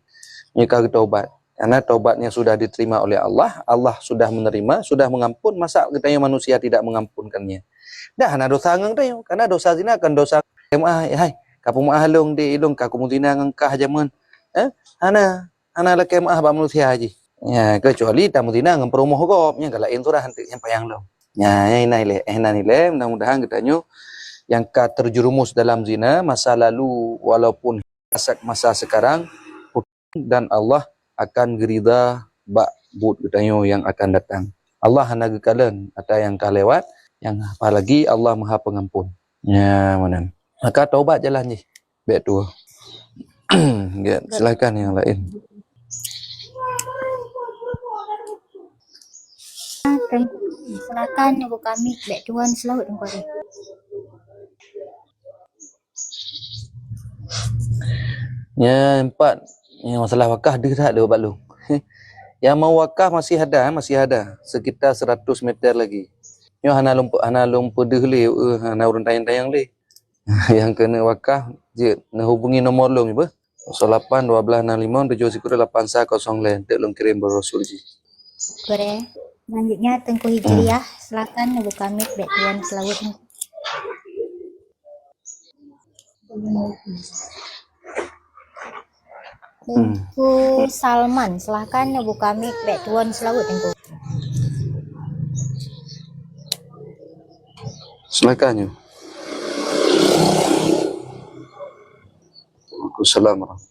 Mereka bertaubat. Karena taubatnya sudah diterima oleh Allah, Allah sudah menerima, sudah mengampun, masa katanya manusia tidak mengampunkannya. Dah hana dosa ngang tayo, karena dosa zina kan dosa hai, kapu mahalong di ilong ka kumudina ngang kah jaman. Hana laki maah ba manusia haji. Ya, kecuali tamu dina ngang promo hokop, nya galain surah hantu yang payang lo. Ya, nile, mudah-mudahan katanya yang terjerumus dalam zina masa lalu walaupun masa sekarang dan Allah akan gerida ba'bud katanya yang akan datang. Allah hana gekalan atau yang kah lewat, yang apalagi Allah Maha Pengampun. Ya, mana. Maka taubat jalan je. Baik tu. Ya, silakan yang lain. Silakan ibu kami baik tuan selaut kore. Ya, empat. Yang masalah wakaf dia tak ada Pak Long. Yang mau wakaf masih ada. Sekitar 100 meter lagi. Yo hana lumpu deh hana urun tayang-tayang le. Yang kena wakaf je nak hubungi nomor long ibu. 08 12 65 7 8 tek long kirim berasul ji. Kore. Selanjutnya Tengku Hijriah, silakan ibu kami baik tuan selaut. Tengku Salman, silakan ibu kami baik tuan selaut Tengku. Silakan yo. Waalaikumsalam.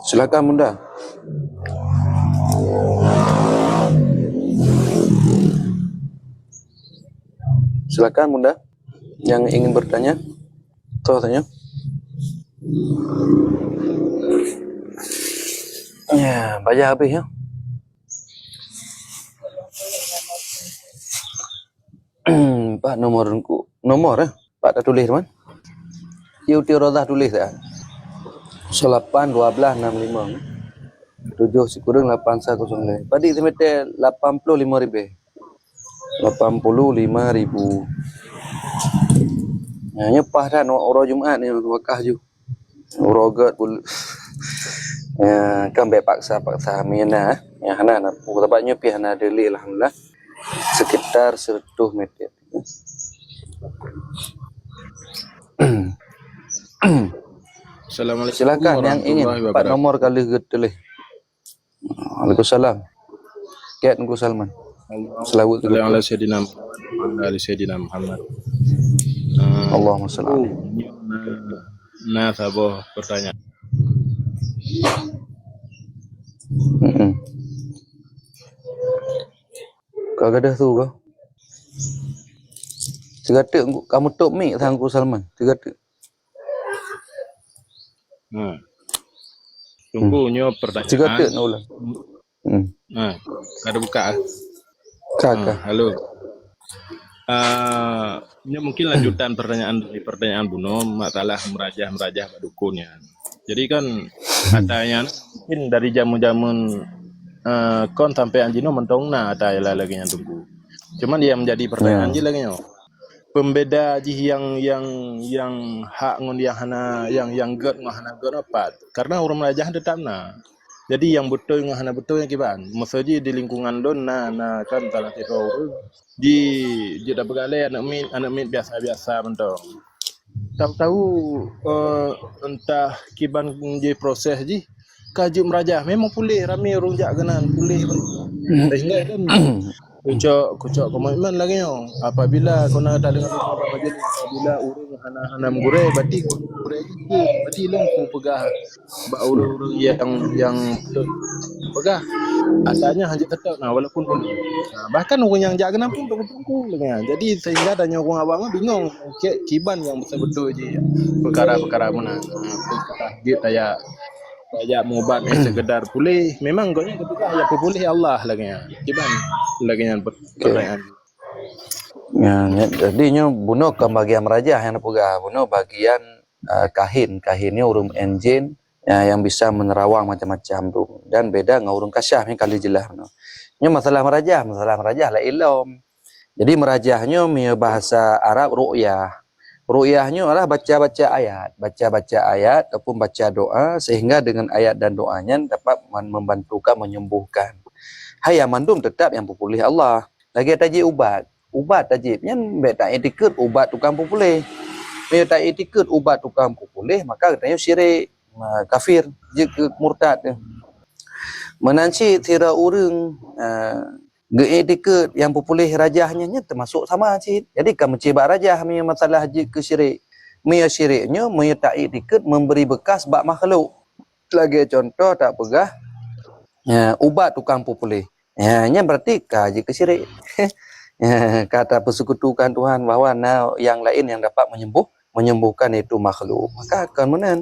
Silakan Bunda. Silakan Bunda yang ingin bertanya. Tuh tanya. Ya, baca habis ya. Pak nomor Pak dah tulis teman. Tiu rodah tulis dah. 08 12 65 7 kurang 810. Padi semete 85.000. 85.000. Nah, nyepah dah orang Jumaat ni wakah ju. Urogat pul. Ya, kan baik paksa mina. Ya hana tempatnya pi hana deli alhamdulillah. Sekitar 100 meter. Assalamualaikum Silakan yang ingin warahmatullahi Pak wabarakatuh. nomor kali tulis. Waalaikumsalam. Kiat Nku Salman. Selawat Sallallahu alaihi Sayyidina Muhammad, ala Sayyidina Muhammad. Allahumma salli. Nah, saboh pertanyaan. Kau gadah tu kau. Segata kamu tok mik Tangku Salman. Segata. Tunggunya pertanyaan. Segata nak ulang. Ada buka. Kakak. Halo. Ini mungkin lanjutan pertanyaan Buno masalah merajah Pak Dukun ya. Jadi kan katanya mungkin dari jamu-jamun kon sampai anjino mentongna ada lagi yang tunggu. Cuman dia menjadi pertanyaan je lagi nyo. Pembeda ji yang hak ngon yang hana yang get ngon hana get apa? Karena orang merajah tetapna. Jadi yang betul ngon hana betul yang kiban. Maksudnya di lingkungan don na kan salah satu di dah begale anak mit biasa mentong. Tahu entah kiban je proses ji kajuk merajah memang pulih ramai orang jak kenan pulih sehingga kan kucok komitmen lagi yo apabila kau nak tak dengan majlis apabila urang hana mengure berarti mengure itu berarti long ku pegah ba urang yang pegah asalnya hanya tetap walaupun pun bahkan orang yang jak kenan pun tunggu lagi jadi sehingga tanya orang abang bingung kiban yang betul-betul je perkara-perkara mana perkara dia kayak mubat sekedar pulih memang gonya ketika yang pulih Allah lagi kiban lagi yang pertanyaan Ya, jadinya buno ke bagian merajah yang pegah buno bagian kahinnya urung enjin yang bisa menerawang macam-macam tu dan beda dengan urung kasyaf yang kali jelas no. Nya masalah merajah lah ilom. Jadi merajahnya bahasa Arab ru'yah. Ru'yahnya adalah baca-baca ayat ataupun baca doa sehingga dengan ayat dan doanya dapat membantukan menyembuhkan. Hayya mandum tetap yang pulih Allah. Lagi tajib ubat tajibnya tak etikut ubat tukang pulih. Bila tak etikut ubat tukang pulih maka katanya syirik kafir je murtad. Menanci tira urang etikut yang pulih rajahnya termasuk sama cik. Jadi kamu cibak rajah punya masalah je ke syirik. Mia syiriknya mia tak etikut memberi bekas bak makhluk. Lagi contoh tak pegah ubat tukang pulih. Nya berarti kaji ke syirik. Kata persekutukan Tuhan bahawa yang lain yang dapat menyembuhkan itu makhluk. Maka akan menan.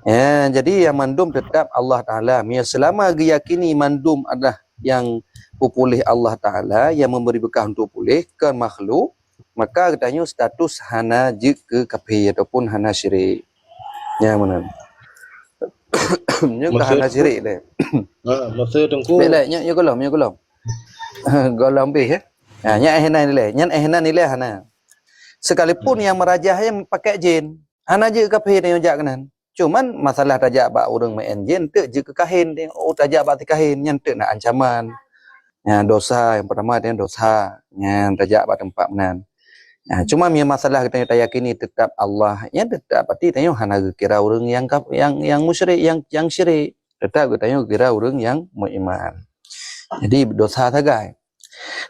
Ya, jadi yang mandum tetap Allah Ta'ala. Ya, selama diyakini mandum adalah yang pupulih Allah Ta'ala, yang memberi bekah untuk pulih ke makhluk, maka katanya status hana je ke kafir ataupun hana syirik. Ya, mana? Nya ke Masa hana syirik deh. masa tengku Baiklah, nya golong, nya golong. Golong bih ya. Ha, nya ehna nilai, nya ehna nilai hana. Sekalipun yang merajah yang pakai jin, hana je kafir yang jak kanan. Cuman masalah tajak bak orang main jin tek je ke kahin dia. Oh tajak bak kahin yang tek nak ancaman. Ya, dosa yang pertama dia dosa. Yang tajak bak tempat menan. Ya, cuma yang masalah kita yakini tetap Allah, ya tetap pasti tanya hana kira orang yang musyrik, yang syirik. Tetap kita kira orang yang beriman. Jadi dosa tagai.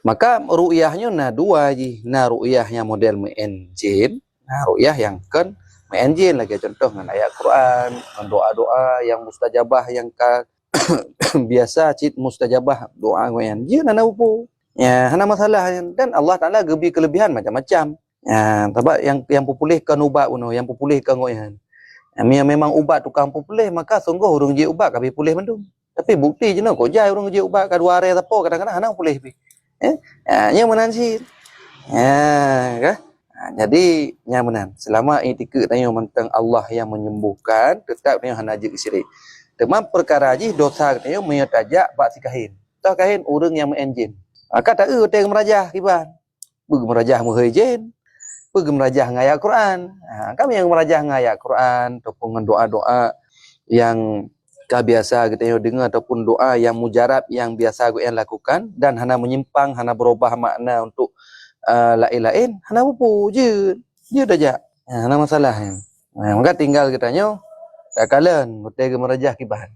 Maka ru'yahnya na dua je. Na ru'yah yang model main jin, na ru'yah yang kan main jin lagi contoh dengan ayat Quran, doa-doa yang mustajabah yang biasa cit mustajabah doa ngoyan. Jin ana upo. Ya, hana masalah dan Allah Taala gebi kelebihan macam-macam. Ya, sebab yang populihkan ubat uno, yang populihkan ngoyan. Ya, memang ubat tukang populih maka sungguh urang je ubat kabi pulih mandum. Tapi bukti je no kok jai urang je ubat ka 2 hari tapo kadang-kadang hana pulih pi. Nya menan sih. Ya, jadi nyamanan selama etika tanya tentang Allah yang menyembuhkan tetap tanya hana je syirik. Demam perkara ji dosa tanya menytajak bak sikahin. Tah kahin urang yang menjin. Kata teng merajah kiban. Beg merajah mohoi jin. Beg merajah ngayat Quran. Kami yang merajah ngayat Quran ataupun doa-doa yang biasa kita dengar ataupun doa yang mujarab yang biasa kita lakukan dan hana menyimpang, hana berubah makna untuk lain-lain, hana apa je dah. Hana masalah. Maka tinggal kita tak kalen betul ke merajah kiban.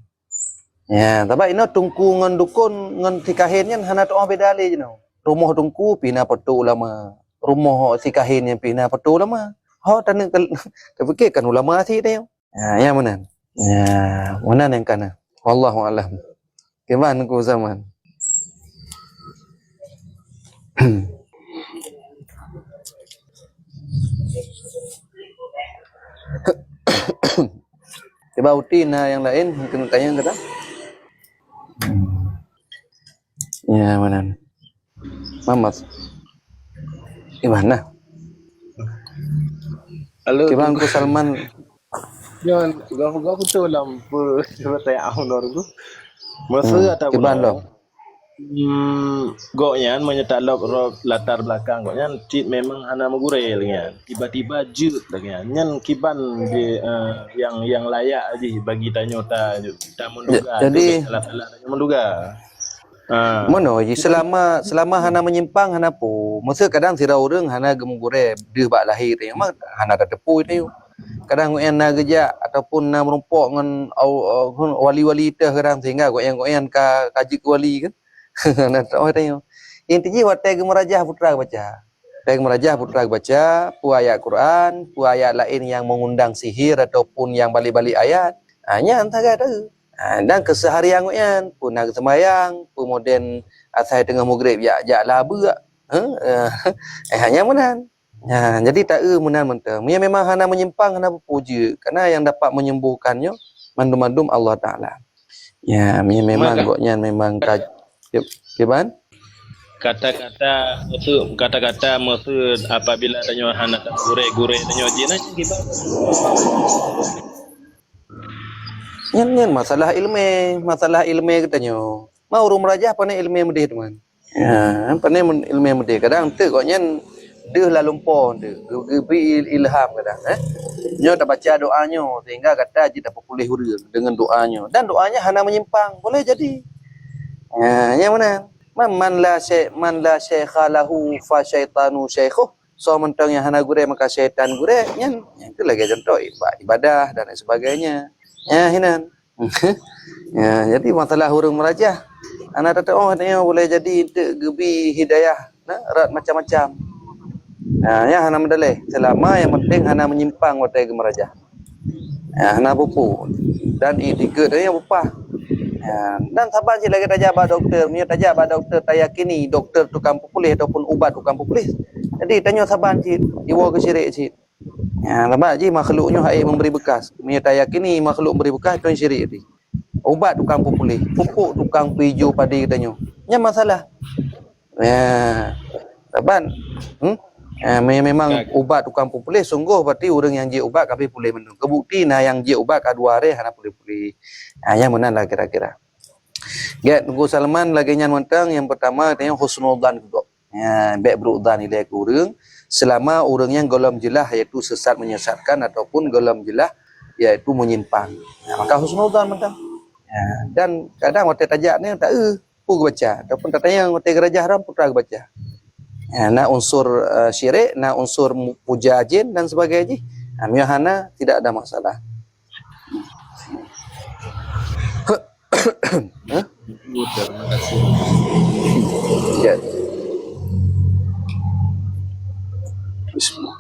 Ya, tapi ini tungku ngan dukun ngan sikahin kan hana doa beda le je no. Rumah tungku pina petu ulama. Rumah sikahin yang pina petu ulama. Ha tan terfikirkan ulama sih teh. Ya mana? Ya, mana yang kana? Wallahu alam. Gimana ku zaman? Coba utina yang lain mungkin tanya kata. Ya mana? Mamat. Gimana? halo Gimana ku Salman? jangan gua betul lampu pertanyaan honor tu. Masa atau Gimana lo? Goknya menyertai latar belakang goknya cit memang hana megurel kan. Tiba-tiba jut dengan nyan kiban di yang layak aja bagi tanya tak menduga. Jadi salah menduga. Mono ji selama hana menyimpang hana pu. Masa kadang sira urang hana gemugure deh bak lahir yang mak hana ada tepu itu. Kadang goyan na geja ataupun na merumpok ngan wali-wali teh kadang sehingga goyan kaji wali kan. Nah, tahu tanya. Intinya watai merajah putra baca. Teg merajah putra baca pu ayat Quran, pu ayat lain yang mengundang sihir ataupun yang balik-balik ayat. Hanya antara tu. Dan keseharian ngoyan pun nak sembahyang, pun moden asai tengah maghrib ya labu ah. Hanya menan. Jadi tak menan mentang. Dia memang hana menyimpang hana puja karena yang dapat menyembuhkannya mandum-mandum Allah Taala. Ya, memang goknya memang gimana? Kata-kata maksud apabila tanya hana tak gure tanya jin aja gimana? Nyan masalah ilmu katanya. Mau urung merajah pandai ilmu medih teman. Ya, pandai ilmu medih kadang tu kok nyan deh la lumpur tu. Gebi ilham kadang Nyo dah baca doanya sehingga kata je dapat pulih huruf dengan doanya dan doanya hana menyimpang boleh jadi. Yang mana? Man la syekha lahu fa syaitanu syekhuh. So mentang yang hana gure maka syaitan gure nyan itu lagi contoh ibadah dan sebagainya. Ya hinan. Ya, jadi masalah huruf merajah anak kata tanya boleh jadi gebi hidayah rat macam-macam. Ya hana medalih selama yang penting hana menyimpang watai merajah. Ya hana pupu dan tiga dia yang upah. Ya, dan sabar je lagi tajak bak doktor, punya tajak bak doktor tak yakini doktor tukang pupulih ataupun ubat tukang pupulih. Jadi tanya sabar cik, iwa ke syirik cik. Ya, lama je makhluknya hai memberi bekas. Punya tak yakini makhluk memberi bekas tu yang syirik tadi. Ubat tukang pupulih, pupuk tukang hijau padi katanya. Nya masalah. Ya. Taban. Memang ubat tukang pupulih sungguh berarti orang yang je ubat kabeh pulih mendung. Kebukti nah yang je ubat kadua hari hana pulih-pulih. Yang mana lah kira-kira. Get Tunggu Salman lagi nyan mentang yang pertama katanya husnudzan juga. Ya, baik berudzan ilai ke orang selama orang yang golom jelah iaitu sesat menyesatkan ataupun golom jelah iaitu menyimpang. Ya, maka husnudzan mentang. Ya, dan kadang waktu tajak ni tak pun baca ataupun katanya waktu gerajah haram putra baca. Ya, nak unsur syirik, nak unsur puja jin dan sebagainya. Miyahana tidak ada masalah. Terima kasih. Ya. Bismillah.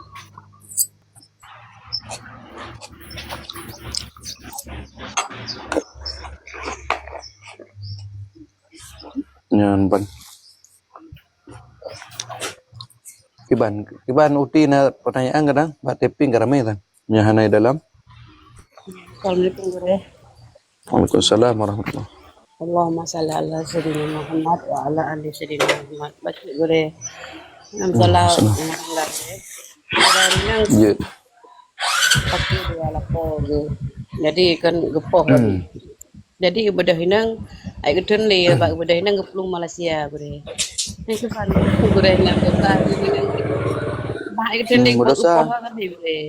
Nyan ban. Kiban uti na pertanyaan kadang, Mbak Teping karame tan. Nyahanai dalam. Assalamualaikum gure. Waalaikumsalam warahmatullahi. Allahumma salli ala sayyidina Muhammad wa ala ali sayyidina Muhammad. Baca gure. Nam salah Muhammad. Dan yang Ya. pakai dua lapor ge. Jadi kan gepoh tadi. Jadi ibadah hinang ai gedun le ba ibadah hinang geplung Malaysia gure. Nek kan gure nang geplung hinang. Ba ai gedun le Berdosa. gepoh tadi gure.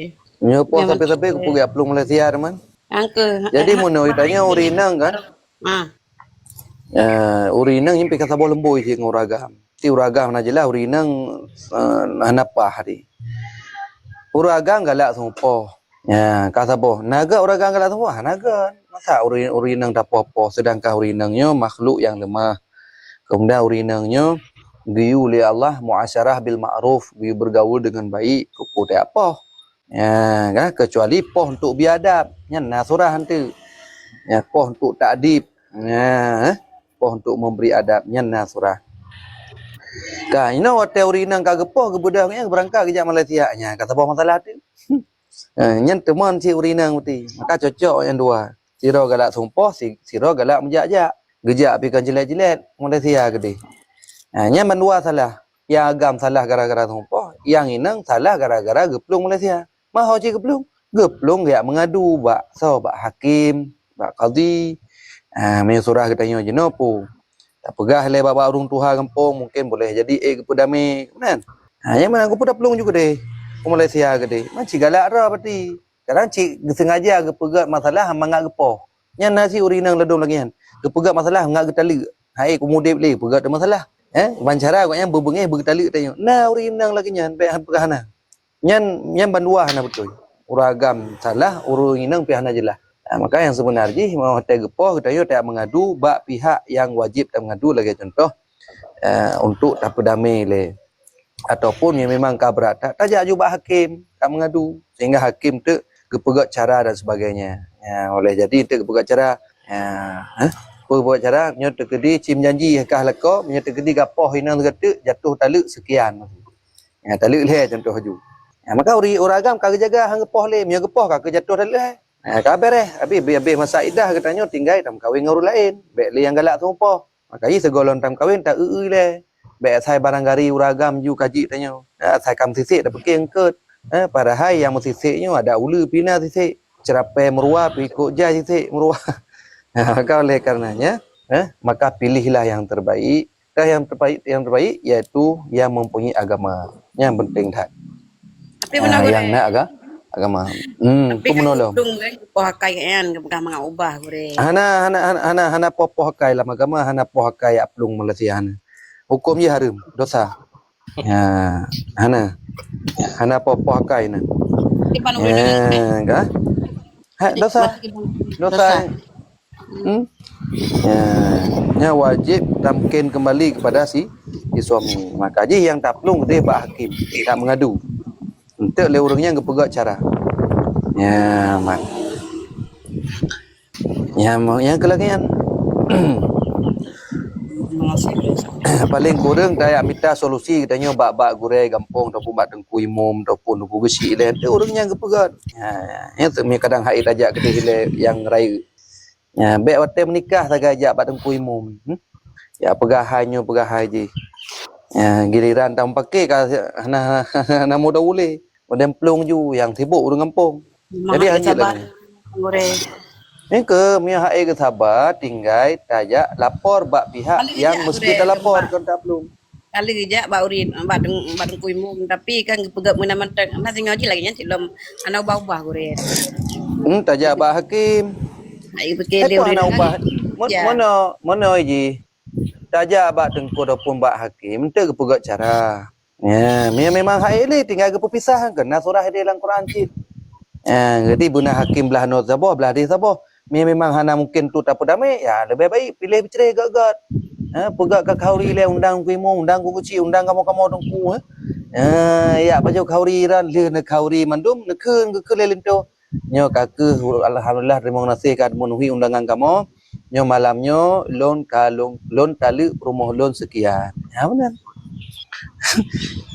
Nyopo sampai-sampai ke pugi aplung Malaysia teman. Angke. Jadi mun ditanya urinang kan. Urinang yang pika sabo lembu isi nguragam. Ti uragam na jelah urinang hanapa hari. Uragam galak sumpo. Ya, kasabo. Naga uragam galak sumpo. Naga. Masa urinang tak apa-apa sedangkan urinangnya makhluk yang lemah. Kemudian urinangnya giyu li Allah muasyarah bil ma'ruf, giyu bergaul dengan baik, kuku tak apa. Ya, kan kecuali poh untuk biadab. Nya nasurah hantu. Ya, poh untuk takdib. Ya, poh untuk memberi adabnya nasurah. Ka ina hotel urinang ka gepoh ke budaknya berangkat ke Malaysia nya kata apa masalah tu. Nyen teman si urinang uti. Maka cocok yang dua. Siro galak sumpah, siro galak menjak-jak. Gejak api kan jilat-jilat Malaysia gede. Nya mendua salah. Yang agam salah gara-gara sumpah, yang inang salah gara-gara geplung Malaysia. Mah hoji geplung. Geplung dia mengadu bak bak hakim, bak qadi. Surah katanya jenopo. Tak pegah le baba urung tuha kampung mungkin boleh jadi kepudami kan. Yang mana aku dah pelung juga deh. Ke Malaysia gede. Macam galak ra berarti. Kadang cik sengaja ke pegat masalah mangak gepoh. Nya nasi urinang ledom lagi kan. Ke pegat masalah ngak getali. Hai kumudip le pegat masalah. Bancara agaknya berbengeh bergetali tanya. Nah urinang lagi nyan pe pegahana. Nyan bandua hana betul. Uragam salah, urinang pihana jelah. Maka yang sebenarnya mau hotel gepoh kita tak mengadu bak pihak yang wajib tak mengadu lagi contoh untuk tak berdamai le ataupun yang memang kabrat tak tajak jubah hakim tak mengadu sehingga hakim tu kepegat cara dan sebagainya. Oleh jadi tu kepegat cara kepegat cara nyo tekedi cim janji kah leko nyo tekedi gapoh hinang kata jatuh taluk sekian. Taluk le contoh ju. Maka uragam kagak jaga hang gepoh le nyo gepoh kagak jatuh taluk le. Kabar habis masa idah katanya tinggal tam kahwin dengan orang lain. Baik le yang galak sumpah. Maka i segolon tam kahwin tak le. Baik saya barang gari uragam ju kaji tanya. Saya kam sisik dak pekeng ket. Padahal yang mesisiknya ada ulu pina sisik. Cerapai meruah pikuk jah sisik meruah. Maka oleh karenanya maka pilihlah yang terbaik. Dan yang terbaik iaitu yang mempunyai agama. Yang penting dah. Tapi benar yang nak agama. Tapi kan menolong. udung kan poh hakai kan bukan mengubah gure. Hana poh hakai lah agama hana poh hakai aplung Malaysia hana. Hukum je haram, dosa. Hana poh hakai na. Di pan udung Ka? Dosa. Dosa. Nya wajib tamkin kembali kepada si suami. Maka je yang tak pelung dia pak hakim, tak mengadu. Untuk le orangnya kepegat cara. Mak. Yang kelagian. Terima kasih. paling kurang saya minta solusi katanya bak gurai gampong ataupun bak tengku imum ataupun tengku gesi lain tu orang yang kepegat. Ya tu mi kadang haid ajak ke hile yang raya. Ya baik waktu menikah saja ajak bak tengku imum. Ya pegahainya pegahai je. Ya giliran tak pakai na muda boleh. Modem pelung ju yang sibuk orang kampung. Memang Jadi ada anjir sabar lah. gore. Ni ke mi hak ke sabar tinggal tajak lapor bak pihak Kali yang je mesti gore tak lapor tempat. kan tak pelung. Kali je bak urin bak kuimum tapi kan pegak mana mantan masih ngaji lagi nya tilom ana ubah-ubah gore. Tajak bak hakim. Ai pikir dia Apa urin nak ubah? lagi. Ya. Mana ji? Tajak bak tengku ataupun bak hakim, ente ke pegat cara. Ya, memang hak ele tinggal ke perpisahan kan. Surah dia dalam Quran cik. Jadi buna hakim belah no sabah, belah dia sabah. Memang hana mungkin tu tak damai, ya lebih baik pilih bercerai gagat. Pegat ke kauri le undang kuimu, undang ku kecil, undang kamu dongku. Ya baju kauri ran le ne kauri mandum ne keun ke lelento. Nyo kake alhamdulillah terima kasih kad memenuhi undangan kamu. Nyo malamnya lon tali rumah lon sekian. Ya benar.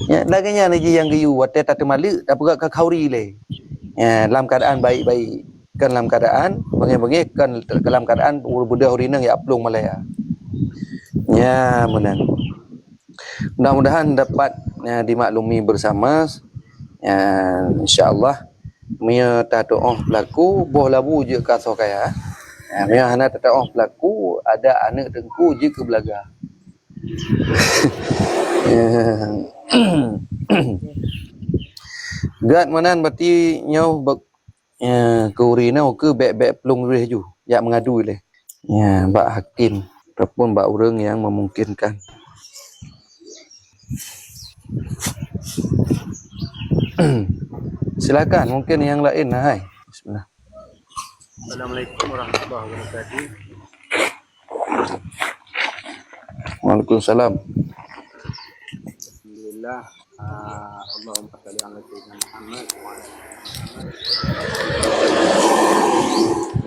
Ya laganya ni yang giyu wate tak malu tak pegat ke kauri le. Ya dalam keadaan baik-baik. Kan dalam keadaan bengi-bengi kan dalam keadaan budak urinang ya aplung malaya. Ya benar. Mudah-mudahan dapat dimaklumi bersama. Ya insya-Allah Mia tak doa pelaku boh labu je kaso kaya. Mia hana tak doa pelaku ada anak tengku je ke belaga. Gat manan berarti nyau ke urina ke bek-bek pelung reh ju. Ya mengadu le. Ya bak hakim ataupun bak orang yang memungkinkan. Silakan mungkin yang lain hai. Bismillah. Assalamualaikum warahmatullahi wabarakatuh. Waalaikumsalam. Alhamdulillah. Allahumma shalli ala sayyidina Muhammad wa ala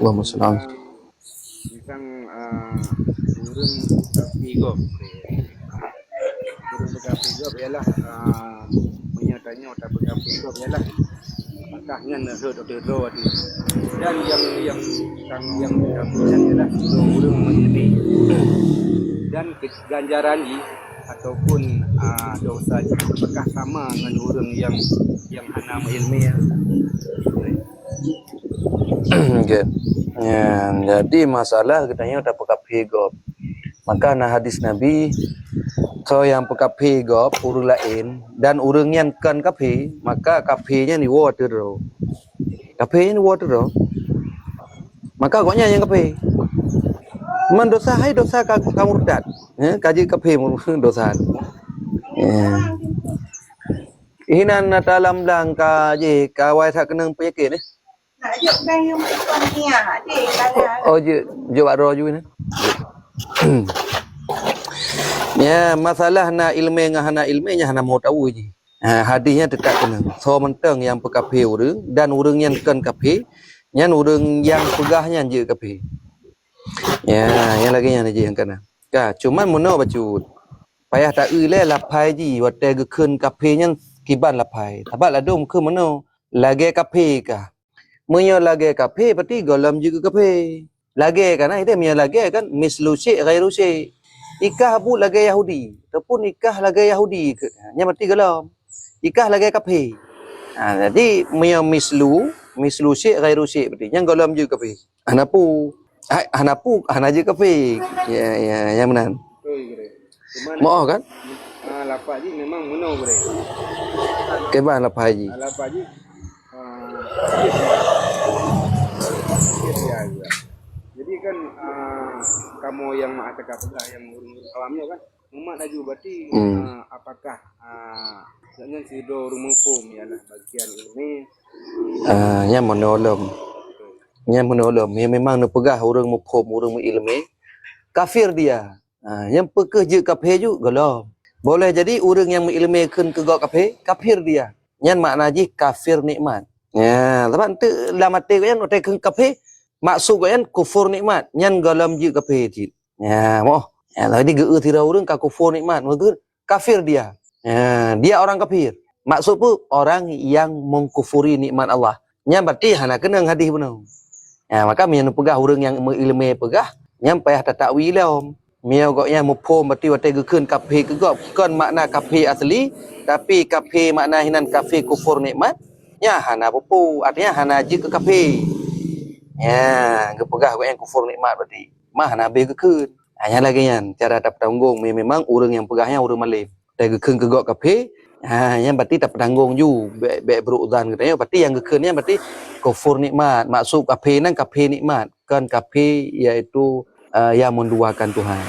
Allahumma sallam. tentang urang pigo. Urang pigo ialah menyatanya otak pigo ialah apakahnya nero di dan yang ialah urang menjadi dan ganjaran ataupun dosa apakah sama dengan orang yang hana ilmiah. Okay. Ya, jadi masalah katanya tak pakai pegop. Maka na hadis Nabi kalau yang pakai pegop urang lain dan urang yang kan kafe, maka kafenya ni water ro. Kafenya ni water ro. Maka koknya yang kafe. Mendosa hai dosa kamu murtad. Kaji kafe dosa. Ihinan na dalam lang je kawai tak kenang penyakit ni. Nak ajak bang yang perempuan ni adik kalau Oh je buat roju ni. Ya masalah na ilmu dengan hana ilmunya hana mau tahu je. Hadisnya tetap kena. So mentang yang pekape urang dan urang yang kan kape, nyan urang yang pegahnya je kape. Ya, yang lagi yang je yang kena. Ka, cuman mono bacut. Payah tak le lapai ji wate ge keun kape nyan kiban lapai. Tabat ladum ke mono lagi kape ka. Menyo lagi kafe berarti golam juga kafe. Lagi kan itu menyo lagi kan mislu syai ghairu syai. Ikah bu lagi Yahudi ataupun ikah lagi Yahudi nya berarti golam. Ikah lagi kafe. Jadi menyo mislu syai ghairu syai berarti yang golam juga kafe. Hanapu hana je kafe. Ya yang benar. Mau kan? Lapa ji memang mono bre. Keban lapa haji. Lapa ji jadi kan kamu yang mengatakan pedah yang urung-urung awamnya kan umat laju berarti apakah jangan sido rumah hukum ialah bagian ilmu Nya monolom. Nya monolom. Ya memang nak pegah orang hukum orang ilmu kafir dia. Yang pekerja kafir juga galau. Boleh jadi orang yang mengilmukan ke kafir dia. Yang makna ji kafir nikmat. Ya, teman tu lama te kan otak kafe maksud kan kufur nikmat. Nyan galam ji kafe ji. Ya, moh Tadi geu tira urang ka kufur nikmat, maka kafir dia. Dia orang kafir. Maksud pun orang yang mengkufuri nikmat Allah. Nya berarti hana kena hadis benar. Maka mian pegah urang yang ilmu pegah, nya payah takwil om. Mia goknya mupom berarti wate gekeun kafir ke gok bukan makna kafir asli, tapi kafir makna hinan kafir kufur nikmat. Nya hana pupu, artinya hana je ke kafir. Gepegah gok yang kufur nikmat berarti. Mah hana be gekeun. Hanya lagi yang cara tak tanggung memang urang yang pegahnya urang malim. Tapi gekeun ke gok kafir, yang berarti tak tanggung ju be berudzan katanya berarti yang gekeunnya berarti kufur nikmat. Maksud kafir nan kafir nikmat, kan kafir yaitu yang menduakan Tuhan.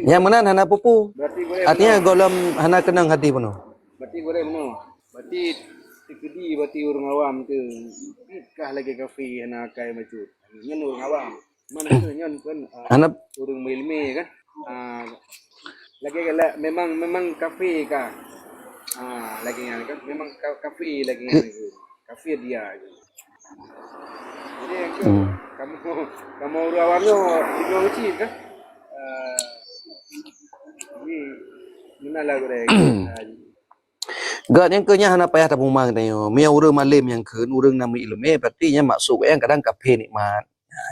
Yang mana hana pupu. Artinya golem hana kenang hati penuh. Berarti boleh benar. Berarti tikedi berarti orang awam tu. Kah lagi kafe hana kai maju. Nyen orang awam. Mana tu nyen kan orang ilmu kan. Lagi kalau memang kafe kah. Lagi yang kan memang kafe lagi yang kafe dia. Jadi kamu orang awamnya di masjid kan? Ini mana lah korang? Gak yang kenya hana payah tak mumang tanya. Mia urang malim yang keun urang nama ilmu berarti nya maksud yang kadang kafir nikmat.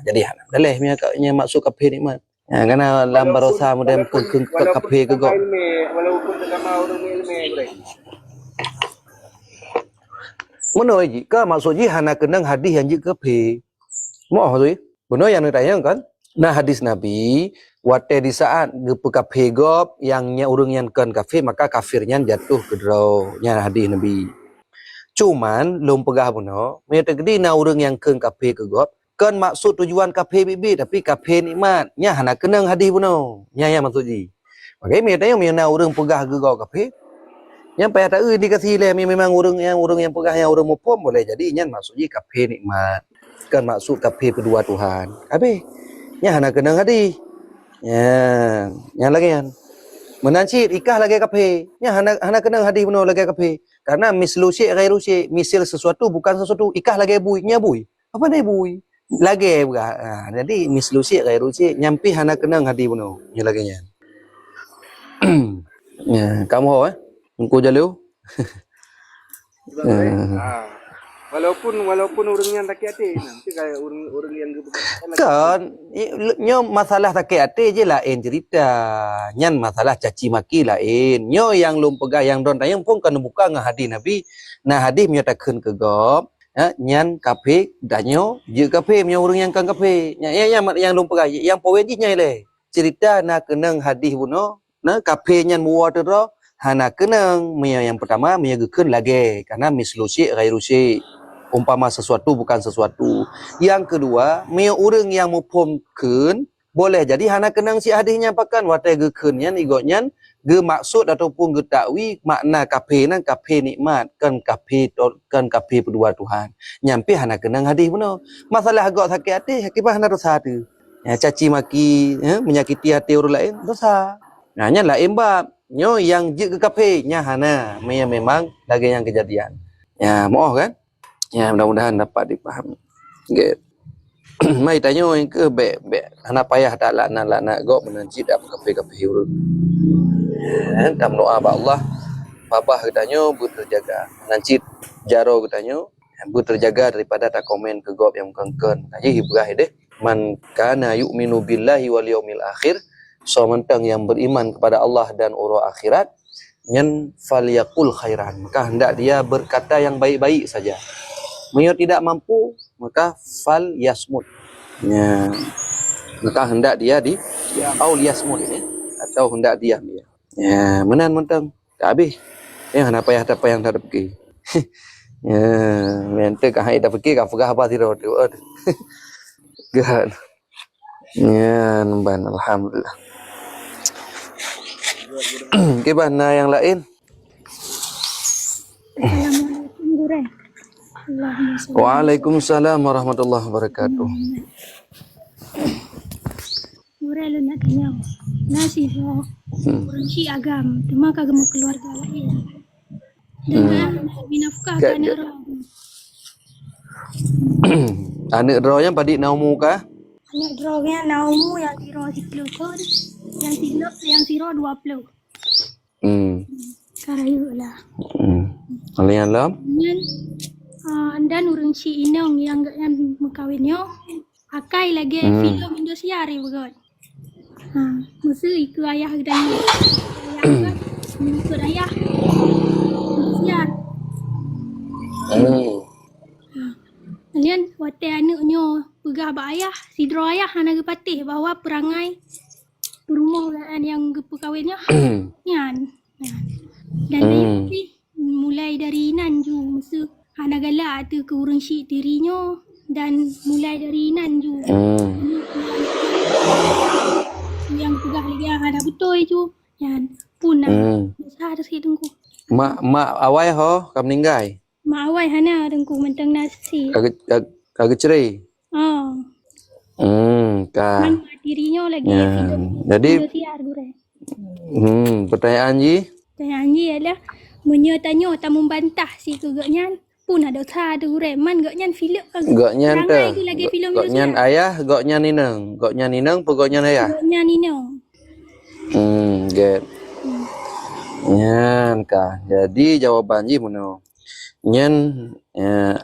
Jadi hana daleh mia nya maksud kafir nikmat. Karena dalam barosa mudah ke kafir ke gok. Walaupun agama orang ilmu korang. Mana ji? Ka maksud ji hana kenang hadis yang ji kafir. Mau tu? Benar yang ditanya kan? Nah hadis Nabi, wate di saat kafir gop yangnya urang yang kan kafir maka kafirnya jatuh ke draw nya hadis Nabi. Cuman lum pegah benar, me tegedi na urang yang kan kafir ke gop kan maksud tujuan kafir bibi tapi kafir nikmat nya hana kenang hadis benar. Nya maksud ji. Pakai me tanya me na urang pegah ke gop kafir. Yang payah tak dikasih le memang urang yang pegah yang urang mupom boleh jadi nya maksud ji kafir nikmat. Kan maksud kafir kedua Tuhan. Habis nya hana kenang hadis. Yang lagi kan. Menancit ikah lagi kafir. Nya hana kenang hadis benar lagi kafir. Karena mislu syai' ghairu syai', misil sesuatu bukan sesuatu. Ikah lagi bui, nya bui. Apa dia bui? Lagi bukan. Jadi mislu syai' ghairu syai', nyampi hana kenang hadis benar. Nya lagi nya. Kamu engkau jaleu. Walaupun orang yang tak hati nanti kayak orang yang kan nyo masalah sakit hati je lain cerita nyan masalah caci maki lain nyo yang lum pegah yang don tayang pun kan buka ngah hadis Nabi nah hadis nyo takun ke gop nyan kafe danyo je kafe nyo orang yang kan kafe yang lum pegah yang poin ji nyai le cerita na kenang hadis buno na kafe nyan muwa tu ro hana kenang yang pertama mia gekeun lagi karena mislusi ghairusi umpama sesuatu bukan sesuatu. Yang kedua, mia urang yang mupomkeun boleh jadi hana kenang si hadisnya pakan watai gekeunnya igotnya ge maksud ataupun ge takwi makna kafir nan kafir nikmat kan kafir kedua Tuhan. Nyampi hana kenang hadis benar. Masalah agak sakit hati hakibah hana dosa tu. Caci maki menyakiti hati orang lain dosa. Nya lain bab. Nyo yang je ke kafir nya hana memang lagi yang kejadian. Mohon kan? Mudah-mudahan dapat dipahami. Gitu. Mai tanya yang ke be hana payah tak lakna gok menancit apa kafir urang. Tam doa ba Allah babah katanya berterjaga. Nancit jaro katanya berterjaga daripada tak komen ke gok yang kengken. Jadi hibrah deh. Man kana yu'minu billahi wal yaumil akhir. So mentang yang beriman kepada Allah dan urang akhirat nyen falyaqul khairan. Maka hendak dia berkata yang baik-baik saja. Mio tidak mampu maka fal yasmut. Maka hendak dia di au yasmut atau hendak diam dia. Menan mentang tak habis. Hana payah tak payah tak pergi. Mente ka hai tak pergi ka fagah apa tiro tu. Gan. Namban alhamdulillah. Gimana yang lain? Assalamualaikum guru. Waalaikumsalam warahmatullahi wabarakatuh. Guru lu nak tanya. Nasi ho. Kunci agam, tema agama keluarga lain. Dengan binafkah kan roh. Anak roh yang padik naumu kah? Anak drawnya Naumu yang siro 10 tahun, yang siro 20. Karayu lah. Kalau yang lam? Dan urang si inong yang mengkawinnya, akai lagi film Indosiar begot. Musuh ikut ayah dan ayah ikut ayah Indosiar. Kalian wate anaknya pegah ba ayah, sidro ayah anak patih bahwa perangai berumah yang perkawinnya yan. Dan mulai dari nanju musuh anak galak tu ke urang si dirinya dan mulai dari nanju yang pegah lagi yang ada betul itu yan punah besar sikit dengku. Mak awai ho kam meninggal. Mak awai hana dengku mentang nasi. Kagak cerai. Kah. Man dirinya lagi Jadi pertanyaan Ji? Pertanyaan Ji adalah menyatanya tamu bantah si kegaknya pun ada usaha ada man gaknyan filem Gaknyan rangai tu lagi filem Gaknyan ayah, gaknyan ninang. Gaknyan ninang pe gaknyan ayah. gaknyan ninong. Get. Nyan kah. Jadi jawaban Ji mono. Nyan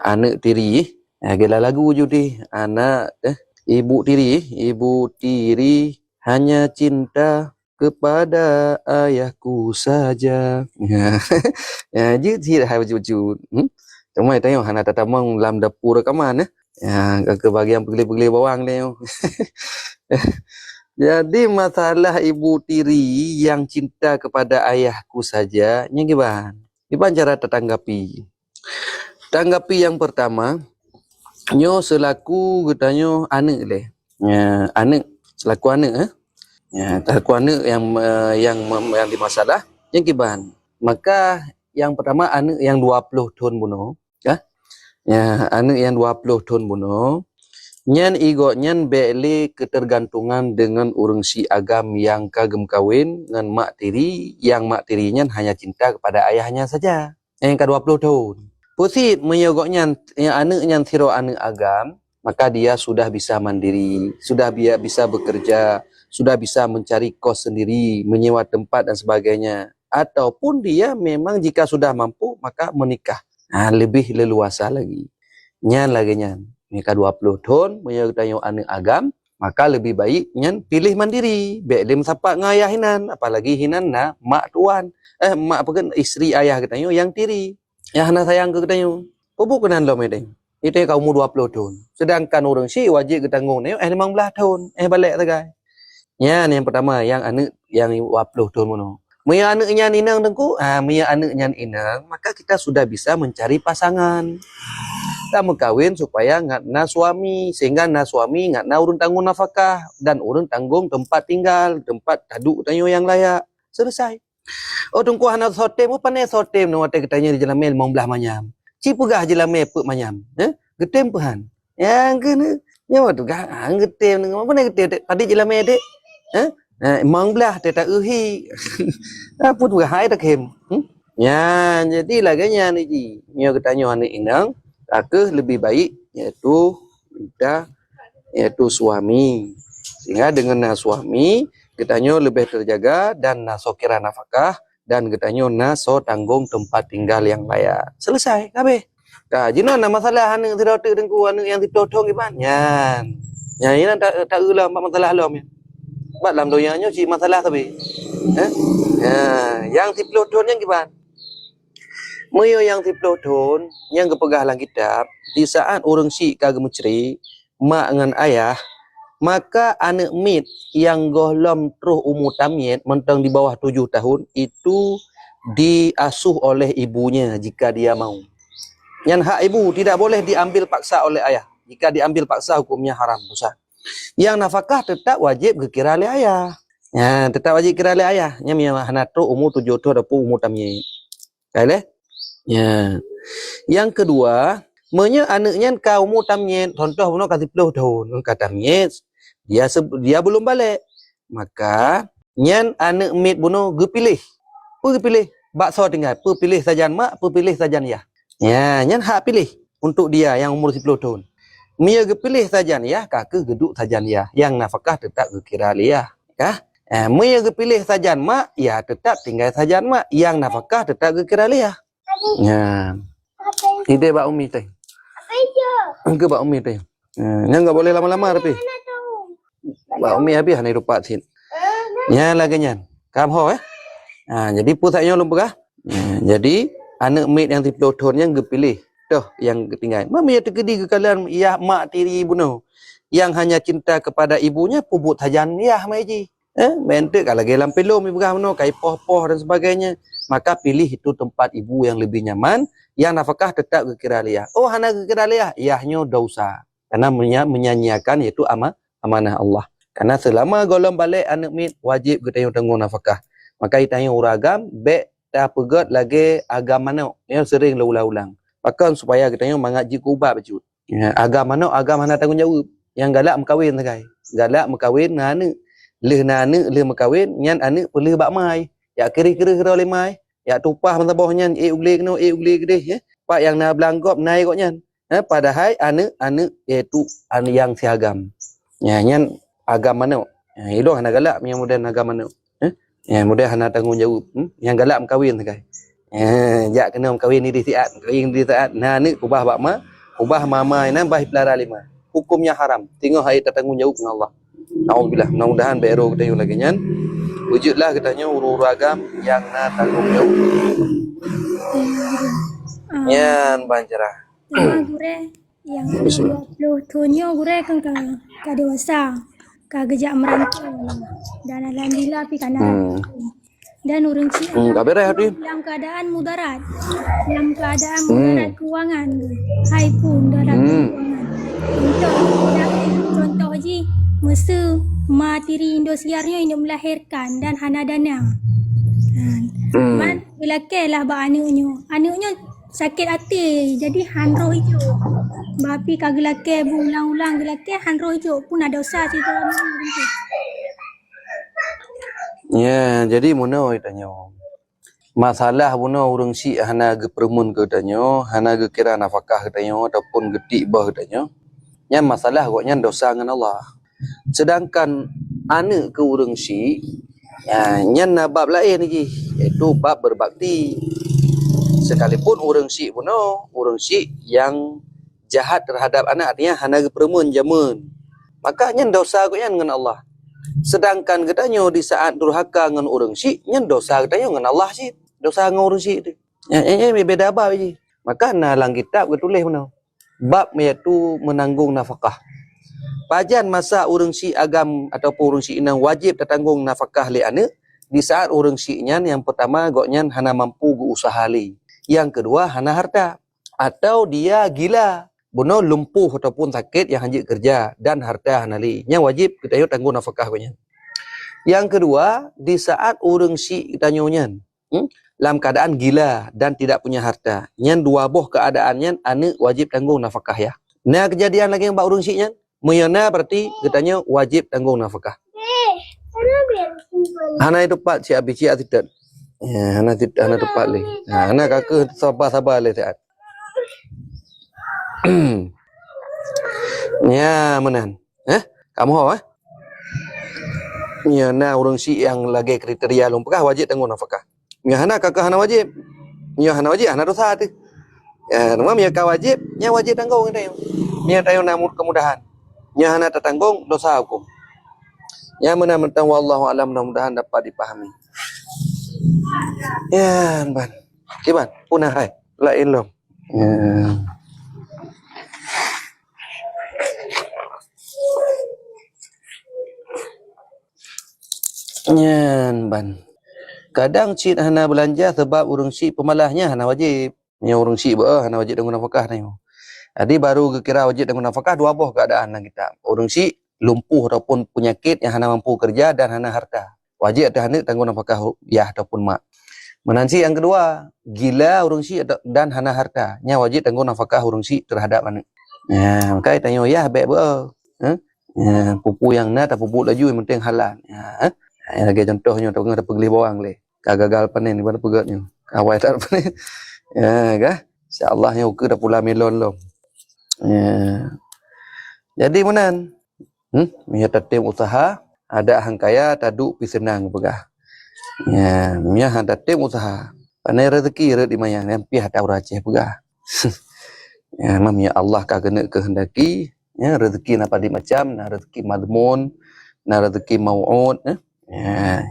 anak tiri gila lagu judi anak ibu tiri hanya cinta kepada ayahku saja. Ya jadi hai wujud. Cuma itu yang hana tatamang dalam dapur rekaman ke bagian pegeli-pegeli bawang ni. Jadi masalah ibu tiri yang cinta kepada ayahku saja, nya gimana? Gimana cara tertanggapi? Tanggapi yang pertama, nyo selaku getanyo anak le. Anak selaku anak selaku anak yang dimasalah, yang gimana? Maka yang pertama anak yang 20 tahun bunuh, anak yang 20 tahun bunuh. Nyan nyan beli ketergantungan dengan urang si agam yang kagem kawin dengan mak tiri yang mak tirinya hanya cinta kepada ayahnya saja. Yang ke-20 tahun. Pusit menyogoknya yang anak yang siro anak agam, maka dia sudah bisa mandiri, sudah bisa bekerja, sudah bisa mencari kos sendiri, menyewa tempat dan sebagainya. Ataupun dia memang jika sudah mampu maka menikah. Lebih leluasa lagi. Nyan lagi nyan. Mereka 20 tahun menyertai anak agam, maka lebih baik nyan pilih mandiri. Belim sapak ngayah hinan, apalagi hinan na mak tuan. Mak apa kan isteri ayah katanya yang tiri. Yang hana sayang ke katanya. Pupu kenan lo medeng. Itu yang umur 20 tahun. Sedangkan orang si wajib ketanggung ni 15 tahun. Balik tagai. Nyan yang pertama yang anak yang 20 tahun mono. Maya anak nyan inang tengku, maya anak nyan inang, maka kita sudah bisa mencari pasangan. Kita kawin supaya ngatna suami, sehingga na suami ngatna urun tanggung nafkah dan urun tanggung tempat tinggal, tempat taduk tanyo yang layak. Selesai. Oh tungku hana sotem, pane sotem no ate katanya di jalan mel mau belah manyam. Ci pegah jalan mel pe manyam. Getem pehan. Yang kena nyawa tu gah getem dengan mana getem tadi jalan mel dek. Mang belah tak uhi. Apa tu hai tak hem. Ya, jadi laganya ni ji. Nyo katanya anak inang ke lebih baik yaitu kita yaitu suami, sehingga dengan suami ketanyo lebih terjaga dan naso kira nafkah dan ketanyo naso tanggung tempat tinggal yang layak. Selesai kabeh. Jino na masalah anak tidak tengku anak yang ditotong gimana? Yan ini tak ulah masalah lom ya. Buat dalam doyanyo si masalah tapi. Yang ditotong yang gimana? Moyo yang 10 tahun yang kepegah lang kitab di saat orang si kagem ceri mak dengan ayah, maka anak mit yang golom terus umur tamyet mentang di bawah 7 tahun itu diasuh oleh ibunya jika dia mau. Yang hak ibu tidak boleh diambil paksa oleh ayah. Jika diambil paksa hukumnya haram dosa. Yang nafkah tetap wajib kekira oleh ayah. Tetap wajib kira oleh ayah. Nya hana terus umur 7 tahun dapat umur tamyet. Kaile? Ya. Yang kedua, anaknya kau umur tamyet, contoh puno kasih 10 tahun, kata tamyet, dia belum balik. Maka nyan anak mit puno gepilih. Pilih bakso tinggal, pilih sajan mak, pilih sajan ya. Ya, nyan hak pilih untuk dia yang umur 10 tahun. Mia gepilih tajan ya, kake geduk tajan ya. Yang nafkah tetap kira liah. Kah? Mia gepilih tajan mak, ya tetap tinggal tajan mak. Yang nafkah tetap kira liah. Ya. Ide Pak Umi teh. Ke Pak Umi teh. Nya enggak boleh lama-lama tapi. Pak Umi habis hanai rupat sin. Nya lagi nyan. Kam ho jadi pusatnya lumpur jadi anak mit yang diplotonnya gepilih. Tuh yang ketinggalan. Mami ya terkedi ke kalian ya mak tiri ibu no. Yang hanya cinta kepada ibunya pubut hajan ya maji. Mente kalau gelam pelom ibu no kai poh-poh dan sebagainya. Maka pilih itu tempat ibu yang lebih nyaman, yang nafkah tetap kekira liah. Oh, hana kekira liah, iahnya dosa. Karena menyanyiakan yaitu amanah Allah. Karena selama golong balik anak mit wajib kita yang tanggung nafkah. Maka itanya uragam be tak pegat lagi agama mana yang sering ulang-ulang. Bahkan supaya kita yang mengaji kubah baju. Agama mana tanggung jawab. Yang galak mekawin tegai. Galak mekawin nane. Leh mekawin nyan ane pelih bak mai. Ya kira-kira oleh mai. Ya tupah mentabahnya ulik gede ya. Pak yang na belanggop naik kok nyan. Padahal ane yaitu ane yang siagam. Ya nyan agama mana. Itu hana galak yang mudah agama mana. Ya mudah hana tanggung jawab. Yang galak mekawin tegai. Jak kena kawin ni di saat nah ni ubah bak ma ubah mama ina bah pelara lima hukumnya haram tengok hai tanggung jawab dengan Allah. Nauzubillah, mudah-mudahan baru kita lagi nyan wujudlah katanya uragam yang na tanggung jawab nyan banjara gure yang 20 tahunnya gure kan ka dewasa ka gejak merantau dan alhamdulillah pi kana dan urang ci dalam keadaan mudarat keuangan hai pun dalam keuangan contoh ji masa materi Indosiarnya ini melahirkan dan hana dana man bila kelah ba anaknya sakit hati jadi hanroh hijau bapi kagelake ulang-ulang gelake hanroh hijau pun ada dosa situ ya, jadi mana tanya. Masalah mana urang si hana ge permun ke tanya, hana ge kira nafkah ke tanya ataupun getik bah tanya. Nya masalah goknya dosa dengan Allah. Sedangkan anak ke urang si nya bab lain lagi, iaitu bab berbakti. Sekalipun urang si puno, urang si yang jahat terhadap anak artinya hana ge permun jamun. Maka nya dosa goknya dengan Allah. Sedangkan katanya di saat durhaka dengan orang syik, nyen dosa katanya dengan Allah syik. Dosa dengan orang syik tu. Beda bab je. Maka dalam kitab tulis mana? Bab iaitu menanggung nafkah. Pajan masa orang syik agam ataupun orang syik yang wajib tertanggung nafkah li anak, di saat orang syik nyan yang pertama goknya hana mampu usaha li. Yang kedua hana harta. Atau dia gila. Buno lumpuh ataupun sakit yang hanjit kerja dan harta hanali. Yang wajib kita yuk tanggung nafkah punya. Yang kedua, di saat orang syik kita nyonya, dalam keadaan gila dan tidak punya harta. Yang dua boh keadaannya anak wajib tanggung nafkah ya. Nah kejadian lagi yang bak orang syiknya, meyana berarti katanya wajib tanggung nafkah. Hana itu pak si abi si tidak. Ya, hana tepat le. Hana kakak sabar le saat. Ya menan. Kamu ho ya na orang si yang lagi kriteria lumpah wajib tanggung nafkah. Ya hana kakak hana wajib. Ya hana wajib hana dosa tu. Ya nama ya ka wajib, nya wajib tanggung dia. Nya tayo namun kemudahan. Nya hana tertanggung dosa hukum. Ya menan wallahu alam mudah-mudahan dapat dipahami. Ya ban. Kiban punah hai. Lain lom. Ya. Nyan ban. Kadang cik hana belanja sebab urang cik pemalahnya hana wajib. Nya urang cik hana wajib tanggung nafkah ni. Jadi baru kira wajib tanggung nafkah dua boh keadaan kita. Urang cik lumpuh ataupun penyakit yang hana mampu kerja dan hana harta. Wajib ada hana tanggung nafkah ya ataupun mak. Menansi yang kedua, gila urang cik dan hana harta. Nya wajib tanggung nafkah urang cik terhadap anak. Ya, maka tanya ya baik ya, pupu yang na tak pupu laju yang penting halal. Ya, lagi contohnya tak ada pegeli bawang le. Gagal panen di mana pegatnya. Awai tak panen. Ya, kah? Insya-Allah nya ukur dah pula melon lo. Ya. Jadi menan. Mia tatim usaha, ada hangkaya taduk pi senang begah. Ya, mia tatim usaha. Panai rezeki re di mayang yang pi hatau raceh begah. Ya, mamnya Allah ka kena kehendaki, ya rezeki napa di macam, na rezeki madmun, na rezeki mau'ud, ya.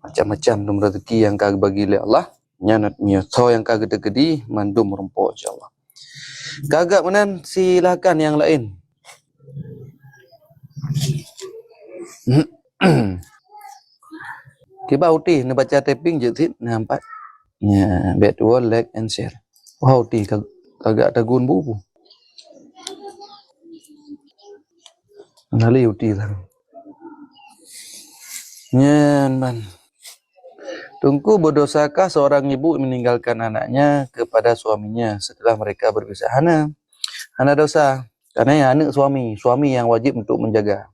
Macam-macam dum rezeki yang kag bagi oleh Allah, nya nat mia so yang kag gede-gede mandum rumput insyaallah. Kagak menan silakan yang lain. Kiba uti na baca typing je sit nampak. Ya, bet wall like and share. Wow ti kagak tagun bubu. Nali uti lah. Nyan man. Tungku berdosakah seorang ibu meninggalkan anaknya kepada suaminya setelah mereka berpisah? Hana dosa. Karena yang anak suami yang wajib untuk menjaga.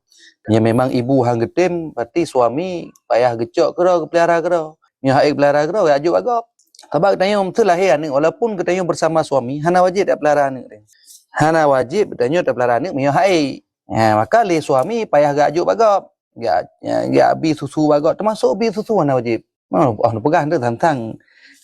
Ya memang ibu hang getim, berarti suami payah gecok ke dah, pelihara ke dah. Nya haik pelihara ke dah, ajak agak. Sebab katanya terlahir anak, walaupun katanya bersama suami, hana wajib tak pelihara anak dia. Hana wajib katanya tak pelihara anak, nya haik. Ya, maka le suami payah gak ajak agak. Gak bi susu agak, termasuk bi susu hana wajib. Pegang tu tentang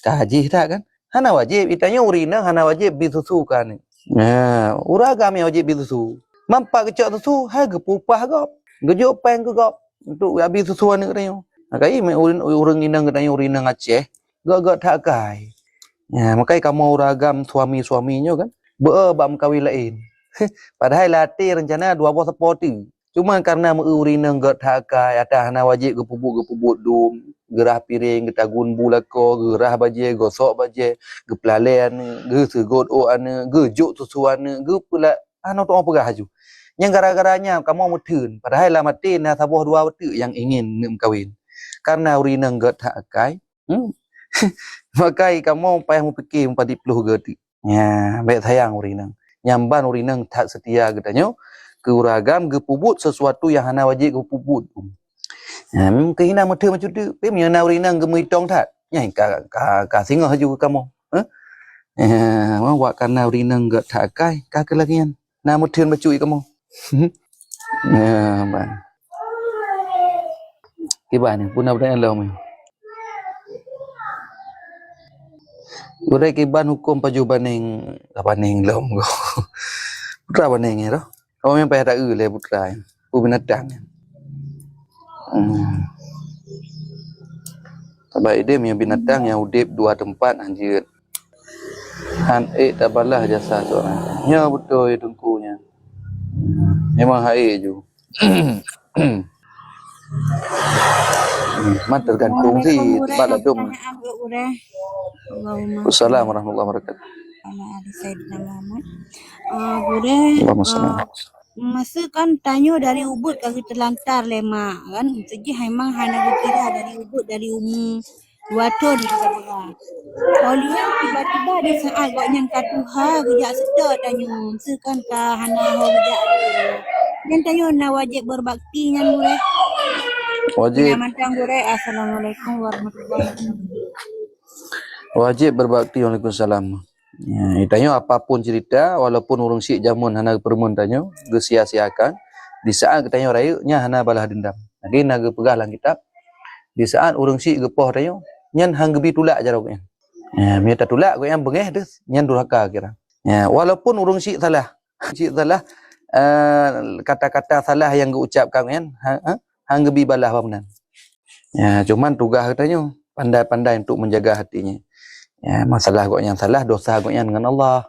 haji tak kan? Hana wajib, itanya urina hana wajib bi susu kan. Ya, uragam yang wajib bi susu. Mampak gecok susu, hai gepupah agak. Gejuk peng ke gop untuk habis susu anak katanya. Makai urang inang katanya urina Aceh, gak tak kai. Ya, makai kamu ragam suami-suaminya kan. Bam kawin lain. Padahal latih rencana 2 buah seperti. Cuma karena urina gak tak kai, atah hana wajib gepubuk dum, gerah piring, getagun bulako, gerah baje, gosok baje, geplalen, ge segot o ane, gejuk susu ane, ge pula anu tu apa haju. Yang gara-garanya kamu mutun, padahal lah mati na sabuh 2 betul yang ingin nak kawin. Karena urina gak tak kai. Makai kamu payah fikir 40 gati. Ya, baik sayang urina. Nyamban urina tak setia katanya. Ke uragam ge pubut sesuatu yang hana wajib ge pubut. Ya, kehina mutun macam tu. Pe nya na urina ge muitong tak. Nya ka singa haju kamu. Ya, wa karena urina gak tak kai, ka kelagian. Na mutun bacui kamu. Ya, ban. Kiban pun apa yang lalu. Udah kiban hukum paju baning apa ning lom go. Putra baning ya doh. Kau yang payah tak le putra. Pu binatang. Sebab dia punya binatang yang udip 2 tempat anjir. Han tabalah jasa seorang. Ya betul itu tungkunya. Memang hai ju. Man tergantung sih tempat adum. Assalamualaikum warahmatullahi wabarakatuh. Masa kan tanya dari Ubud kaki terlantar lema kan segi memang hana berkira dari Ubud dari umur 2 tahun kita berat. Kalau tiba-tiba ada saat buat yang katuha gejak sedar tanya sekan ka hana ho gejak yang tanya na wajib berbakti nyan gure. Wajib. Assalamualaikum warahmatullahi wabarakatuh. Wajib berbakti. Waalaikumsalam. Ya, tanya apapun cerita walaupun urang syik jamun hana permun tanya ge sia-siakan di saat tanya raya nya hana balah dendam. Lagi naga pegah lang kitab di saat urang syik gepoh tanya nyan hang gebi tulak jarok nya. Ya, mi tak tulak ko yang bengeh des nyan durhaka kira. Ya, walaupun urang syik salah. Syik salah kata-kata salah yang geucapkan kan hang gebi balah pamenan. Ya, cuman tugas katanya pandai-pandai untuk menjaga hatinya. Ya, masalah kok yang salah, dosa kok yang dengan Allah.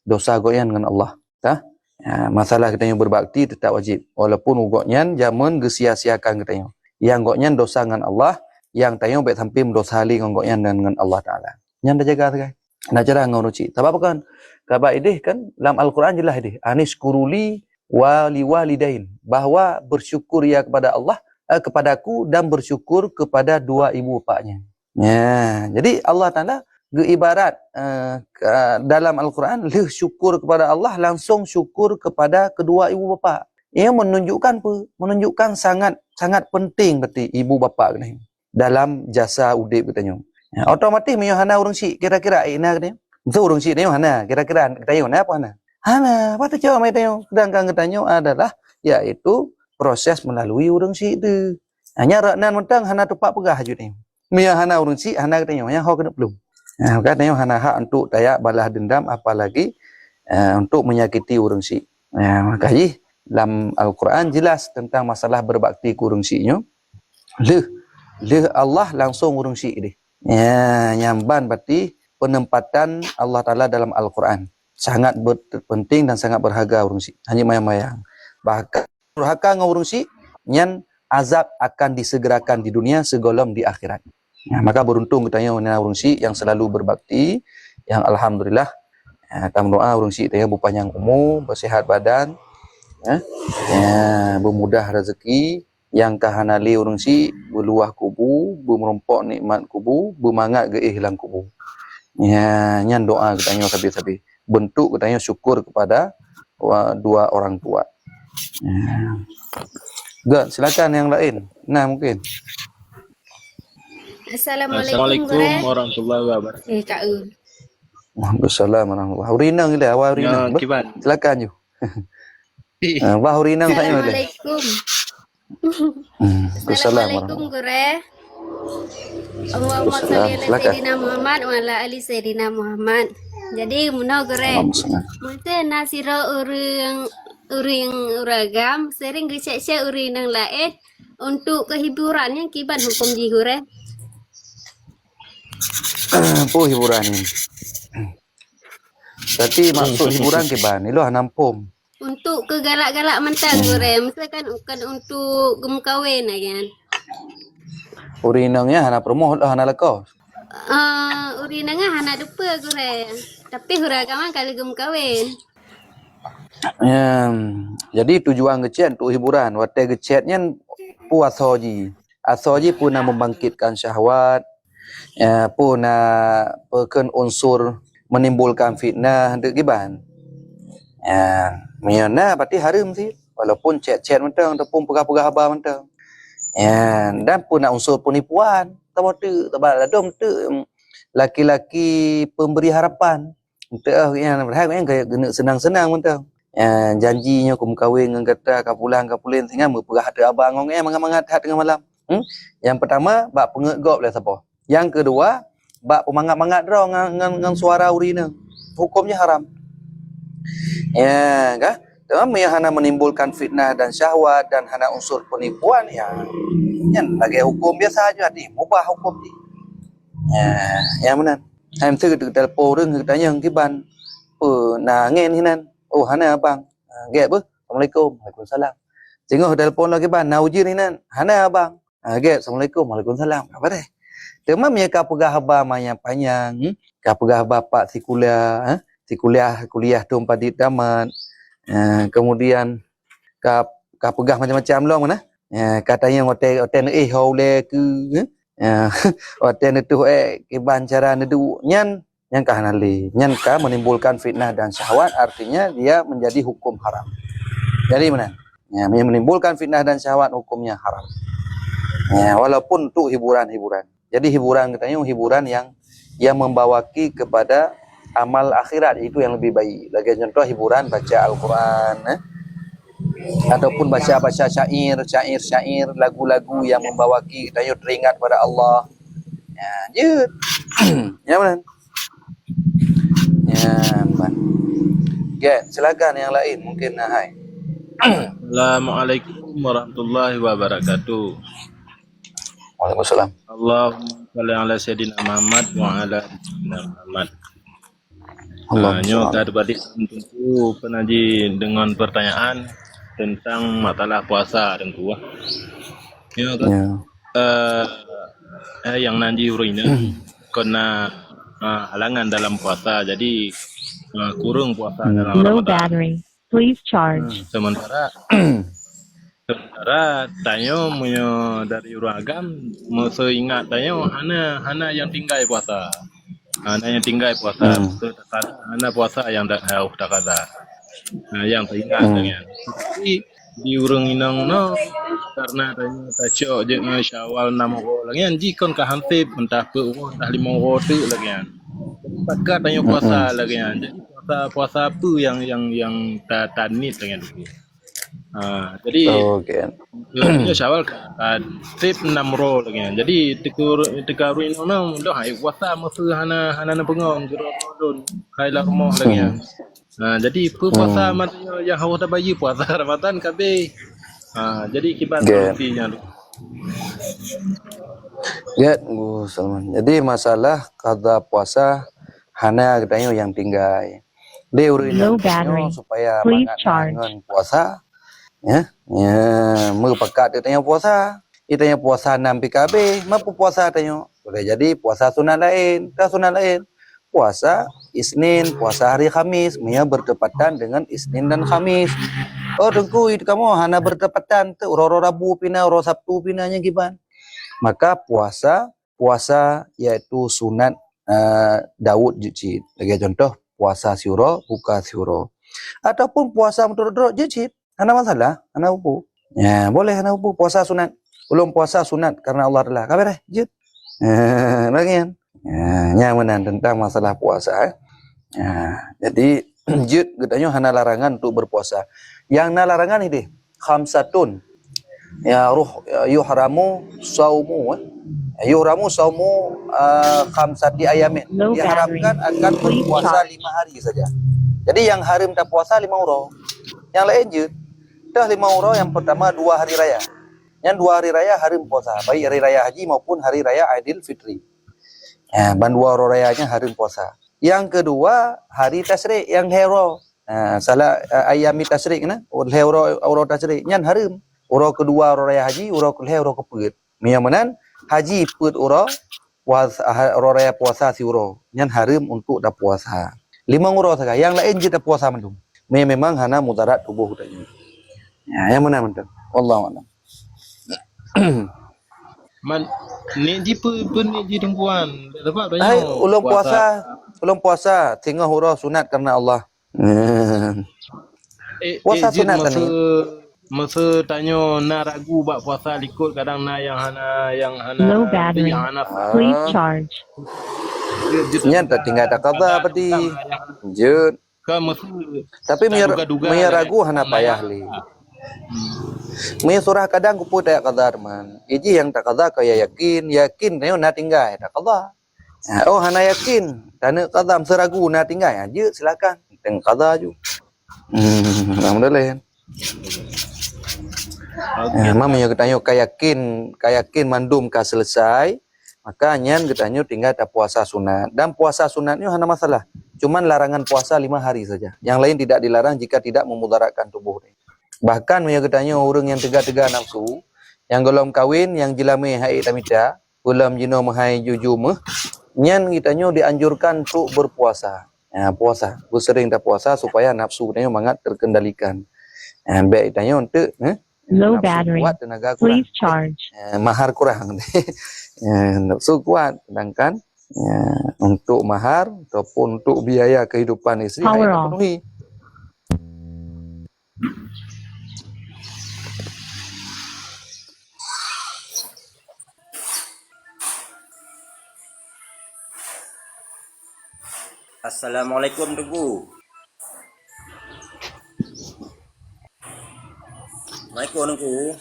Dosa kok yang dengan Allah. Tah? Ya, masalah kita yang berbakti tetap wajib. Walaupun ugoknya jamun gesia-siakan kita yang. Yang goknya dosa dengan Allah, yang tayo baik sampai mendosa hali goknya dengan Allah Taala. Yang dah jaga guys. Nak cara ngoruci. Sebab apa kan? Kaba idih kan dalam Al-Quran jelas idih. Anis kuruli walidain. Bahwa bersyukur ya kepada Allah, kepadaku dan bersyukur kepada 2 ibu bapaknya. Ya, jadi Allah Taala ibarat dalam Al-Quran syukur kepada Allah langsung syukur kepada kedua ibu bapa. Ia menunjukkan sangat penting berarti ibu bapa ni dalam jasa udip katanya. Ya, otomatis mio hana urang syik kira-kira ina katanya. Betul urang syik ni hana kira-kira katanya hana apa hana. Hana, apa tu jawab mai tanya. Sedangkan ketanya adalah yaitu proses melalui urang si tu. Hanya raknan mentang hana tupak pegah hajut ni. Mia hana urang si hana ketanya yang ho kena belum. Katanya hana hak untuk tayak balas dendam apalagi untuk menyakiti urang si. Makanya dalam Al-Quran jelas tentang masalah berbakti ke urang si nyo. Leh Allah langsung urang si dia. Nyamban berarti penempatan Allah Ta'ala dalam Al-Quran. Sangat penting dan sangat berharga urang si. Hanya mayang-mayang. Bahkan durhaka dengan urang si, nyan azab akan disegerakan di dunia segolong di akhirat. Maka beruntung katanya urang si yang selalu berbakti, yang alhamdulillah tam doa urang si tanya berpanjang umur, bersihat badan, bermudah rezeki, yang kahanali urang si berluah kubu, bermerompok nikmat kubu, bermangat ge hilang kubu. Nyan doa katanya sabi-sabi. Bentuk katanya syukur kepada dua orang tua. Silakan yang lain. Nah, mungkin. Assalamualaikum gure. warahmatullahi wabarakatuh. Kak Waalaikumsalam warahmatullahi wabarakatuh. Hurinang gila, awal hurinang. Kiban. Silakan ju. Wah hurinang tanya boleh. Assalamualaikum. Assalamualaikum Assalamualaikum gure. Allahumma sholli ala Silakan. sayyidina Muhammad wa ala ali sayyidina Muhammad. Jadi muno gure. Mungkin nasira uring uragam sering gecek-cek uring yang lain untuk kehiburannya kiban hukum di gure. Hiburan ini. Tapi maksud hiburan ke ban? Ilo nampum. Untuk kegalak-galak mentang gure, misalkan bukan untuk gem kawin kan. Urinangnya hana promoh lah hana lekos. Urinangnya hana dupa gure. Tapi huragaman kali gem kawin. Jadi tujuan gecet untuk hiburan. Watai gecetnya pu asoji. Asoji pun nak membangkitkan syahwat. Pun nak pekan unsur menimbulkan fitnah untuk giban. Miana berarti haram sih. Walaupun chat-chat mentang ataupun pegah-pegah habar mentang. Dan pun nak unsur penipuan. Tabak ladom tu. Laki-laki pemberi harapan. Untuk yang berharap yang kena senang-senang mentang. Janjinya kum kahwin dengan kata kapulan sehingga berpegah hati abang orang mangat-mangat hat tengah malam. Yang pertama bak pengegop lah siapa. Yang kedua bak pemangat-mangat draw dengan suara urina. Hukumnya haram. Kan? Tetapi yang hana menimbulkan fitnah dan syahwat dan hana unsur penipuan yang lagi hukum biasa aja ni, mubah hukum ni. Yang mana? Ham tu telefon orang tanya kiban. Nangin hinan. Oh hana abang. Get apa? Assalamualaikum. Waalaikumsalam. Tengok telefon lagi ban. Naujin hinan. Hana abang. Get Assalamualaikum. Waalaikumsalam. Apa dah? Tema mereka pegah habar yang panjang. Ka pegah bapak si kuliah tu empat tamat. Kemudian ka pegah macam-macam long mana? Katanya hotel haule ke hotel itu kiban cara nedu nyan ka hanali. Nyan ka menimbulkan fitnah dan syahwat, artinya dia menjadi hukum haram. Jadi mana? Menimbulkan fitnah dan syahwat hukumnya haram. Walaupun untuk hiburan-hiburan. Jadi hiburan katanya hiburan yang membawaki kepada amal akhirat, itu yang lebih baik. Lagi contoh hiburan baca Al-Quran, ataupun baca syair, lagu-lagu yang membawaki kita teringat pada Allah. Ya mana? Silakan yang lain mungkin. Hai. Assalamualaikum warahmatullahi wabarakatuh. Waalaikumsalam. Allahumma shalli ala sayyidina Muhammad wa ala sayyidina Muhammad. Nyo tadi tentu penaji dengan pertanyaan tentang masalah puasa tentu. Yang nanti urina kena halangan dalam puasa, jadi kurang puasa dalam Ramadan. Please charge. Sementara tanya dari uragam masa ingat tanya hana yang tinggal puasa. Hana yang tinggal puasa. Hana puasa yang tak kata. Yang teringat dengan. Tapi di urang inang karena tanya tacok je Syawal 6 orang lagi kan jikon ka hantip entah pe entah 5 orang tu lagi kan. Pakat tanya puasa lagi kan. Jadi puasa apa yang tanit dengan itu. Jadi Okey. lalunya Syawal trip 6 ro lagi. Jadi teka ruin ono dah hai puasa masa hana pengon ke Ramadan. Hai la rumah lagi. Jadi puasa matanya yang hawa tak bayi puasa Ramadan kabe. Jadi kibat solusinya. Ya, Salman. Jadi masalah qada puasa hana katanya yang tinggal. Dia urut supaya mangat puasa. Ya, merupakan dia tanya puasa. Dia tanya puasa 6 PKB, mampu puasa tanya. Boleh jadi puasa sunat lain, tak sunat lain. Puasa Isnin, puasa hari Khamis, ia bertepatan dengan Isnin dan Khamis. Oh, tengku itu kamu hana bertepatan tu uro Rabu pina, uro Sabtu pinanya gimana? Maka puasa yaitu sunat Daud jicit. Lagi contoh puasa syuro, buka syuro. Ataupun puasa menurut jicit. Hana masalah, hana upu. Ya, boleh hana upu puasa sunat. Belum puasa sunat karena Allah adalah. Kabar jut. Bagian. Nyaman tentang masalah puasa. Jadi jut katanya hana larangan untuk berpuasa. Yang na larangan ini khamsatun. Ya yuhramu saumu. Yuhramu saumu khamsati ayamin. Diharamkan akan berpuasa 5 hari saja. Jadi yang haram tak puasa 5 orang. Yang lain je dah 5 orang. Yang pertama 2 hari raya. Yang 2 hari raya haram puasa, baik hari raya haji maupun hari raya Aidil Fitri. Dan 2 orang rayanya haram puasa. Yang kedua hari tasyrik yang hero. Salah ayami tasyrik na, hero orang tasyrik yang haram. Orang kedua orang raya haji, orang kedua orang keput. Miamanan haji put orang raya puasa si orang yang haram untuk dah puasa. 5 orang saja. Yang lain je dah puasa mendung. Memang hana mudarat tubuh tanya. Ya, yang mana betul? Wallahu a'lam. Ni ji pun ni ji tengkuan. Sebab Hai, ulung puasa tengah huruf sunat karena Allah. Puasa sunat tadi. Masa tanya nak ragu buat puasa likut kadang nak yang hana Low battery. Please charge. Nya tak tinggal tak qada berarti. Jut. Tapi mia ragu hana payah li. Mia surah kadang kupu tak qada man. Iji yang tak qada kaya yakin tayo na tinggal tak qada. Oh hana yakin tana qada seragu na tinggal je silakan teng qada ju. Alhamdulillah. Mama yang ketanya kayakin mandum ka selesai. Maka nyan ketanya tinggal tak puasa sunat. Dan puasa sunatnya hana masalah. Cuman larangan puasa 5 hari saja. Yang lain tidak dilarang jika tidak memudaratkan tubuh. Bahkan yang ketanya orang yang tegak-tegak nafsu, yang belum kawin, yang jelame haid tamita, belum jino mahai jujumah, nyan ketanya dianjurkan untuk berpuasa. Puasa. Bersering tak puasa supaya nafsu ketanya mangat terkendalikan. Baik ketanya untuk Low battery. Please charge. Mahar kurang. Nafsu kuat, sedangkan untuk mahar ataupun untuk biaya kehidupan isteri penuhi. Assalamualaikum Tugu. Assalamualaikum Tugu.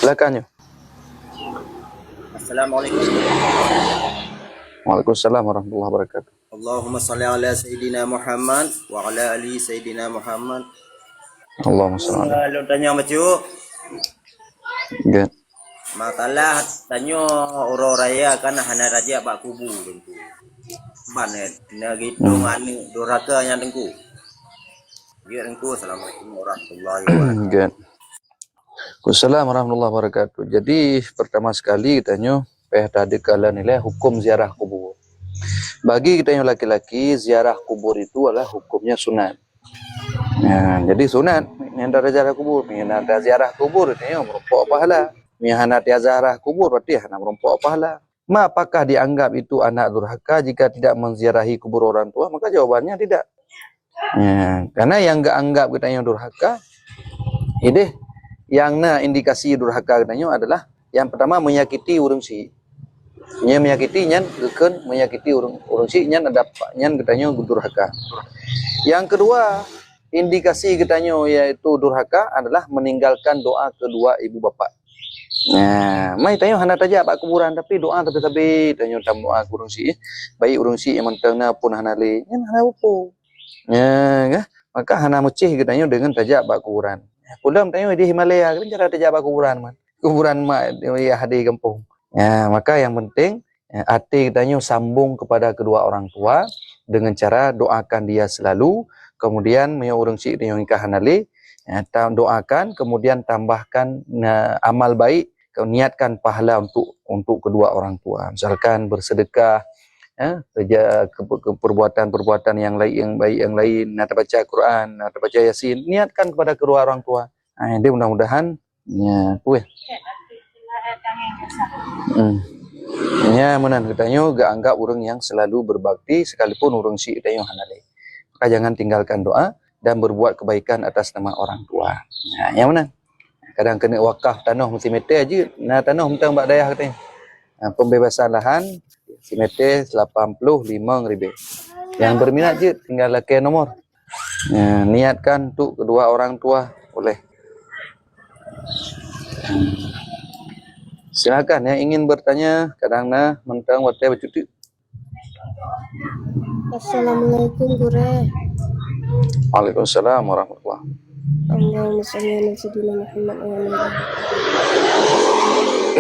Silakan. Assalamualaikum. Waalaikumsalam warahmatullahi wabarakatuh. Allahumma salli ala Sayyidina Muhammad wa ala ali Sayyidina Muhammad. Allahumma salli. Lo tanya macam Good. makalah tanya orang raya kan hana raja bak kubu tentu. Mana gitu mana duraka yang tengku. Ya tengku. Assalamualaikum warahmatullahi wabarakatuh. Good. Assalamualaikum warahmatullahi wabarakatuh. Jadi pertama sekali kitanya tadi kala nilai hukum ziarah kubur. Bagi kita yang laki-laki ziarah kubur itu adalah hukumnya sunat. Jadi sunat yang ada ziarah kubur, yang ada ziarah kubur itu merupakan pahala. Yang ada ziarah kubur berarti hanya merupakan pahala. Apakah dianggap itu anak durhaka jika tidak menziarahi kubur orang tua? Maka jawabannya tidak. Karena yang enggak anggap kita yang durhaka, ini yang indikasi durhaka katanya adalah Yang pertama menyakiti urang si. Nya menyakiti nyan geukeun menyakiti urang si nyan ada nyan getanyo durhaka. Yang kedua, indikasi getanyo yaitu durhaka adalah meninggalkan doa kedua ibu bapa. Nah, mai tanyo hana taja bak kuburan tapi doa tapi tanyo tam doa urang si. Baik urang si yang mentengna pun hana le nyan hana upo. Ya, maka hana mucih getanyo dengan taja bak kuburan. Pulam tanyo di Himalaya kan cara taja bak kuburan man. Kuburan mak ya di kampung. Ya, maka yang penting hati kitanya sambung kepada kedua orang tua dengan cara doakan dia selalu, kemudian meo urang si yang nikah hanali, doakan, kemudian tambahkan amal baik, niatkan pahala untuk kedua orang tua. Misalkan bersedekah, perbuatan-perbuatan yang lain yang baik yang lain, nak baca Quran, nak baca Yasin, niatkan kepada kedua orang tua. Jadi mudah-mudahan ya Ya, menan katanya gak anggap orang yang selalu berbakti sekalipun orang si katanya hanale. Maka jangan tinggalkan doa dan berbuat kebaikan atas nama orang tua. Nah, yang mana? Kadang kena wakaf tanah mesti meter aja. Nah, tanah mentang bak dayah katanya. Nah, pembebasan lahan si meter 85.000. Yang berminat je tinggal laki nomor. Nah, niatkan untuk kedua orang tua boleh. Silakan yang ingin bertanya kadang-kadang mentang watai bercuti. Assalamualaikum Gure. Waalaikumsalam warahmatullahi. Allahumma shalli ala sayyidina Muhammad wa ala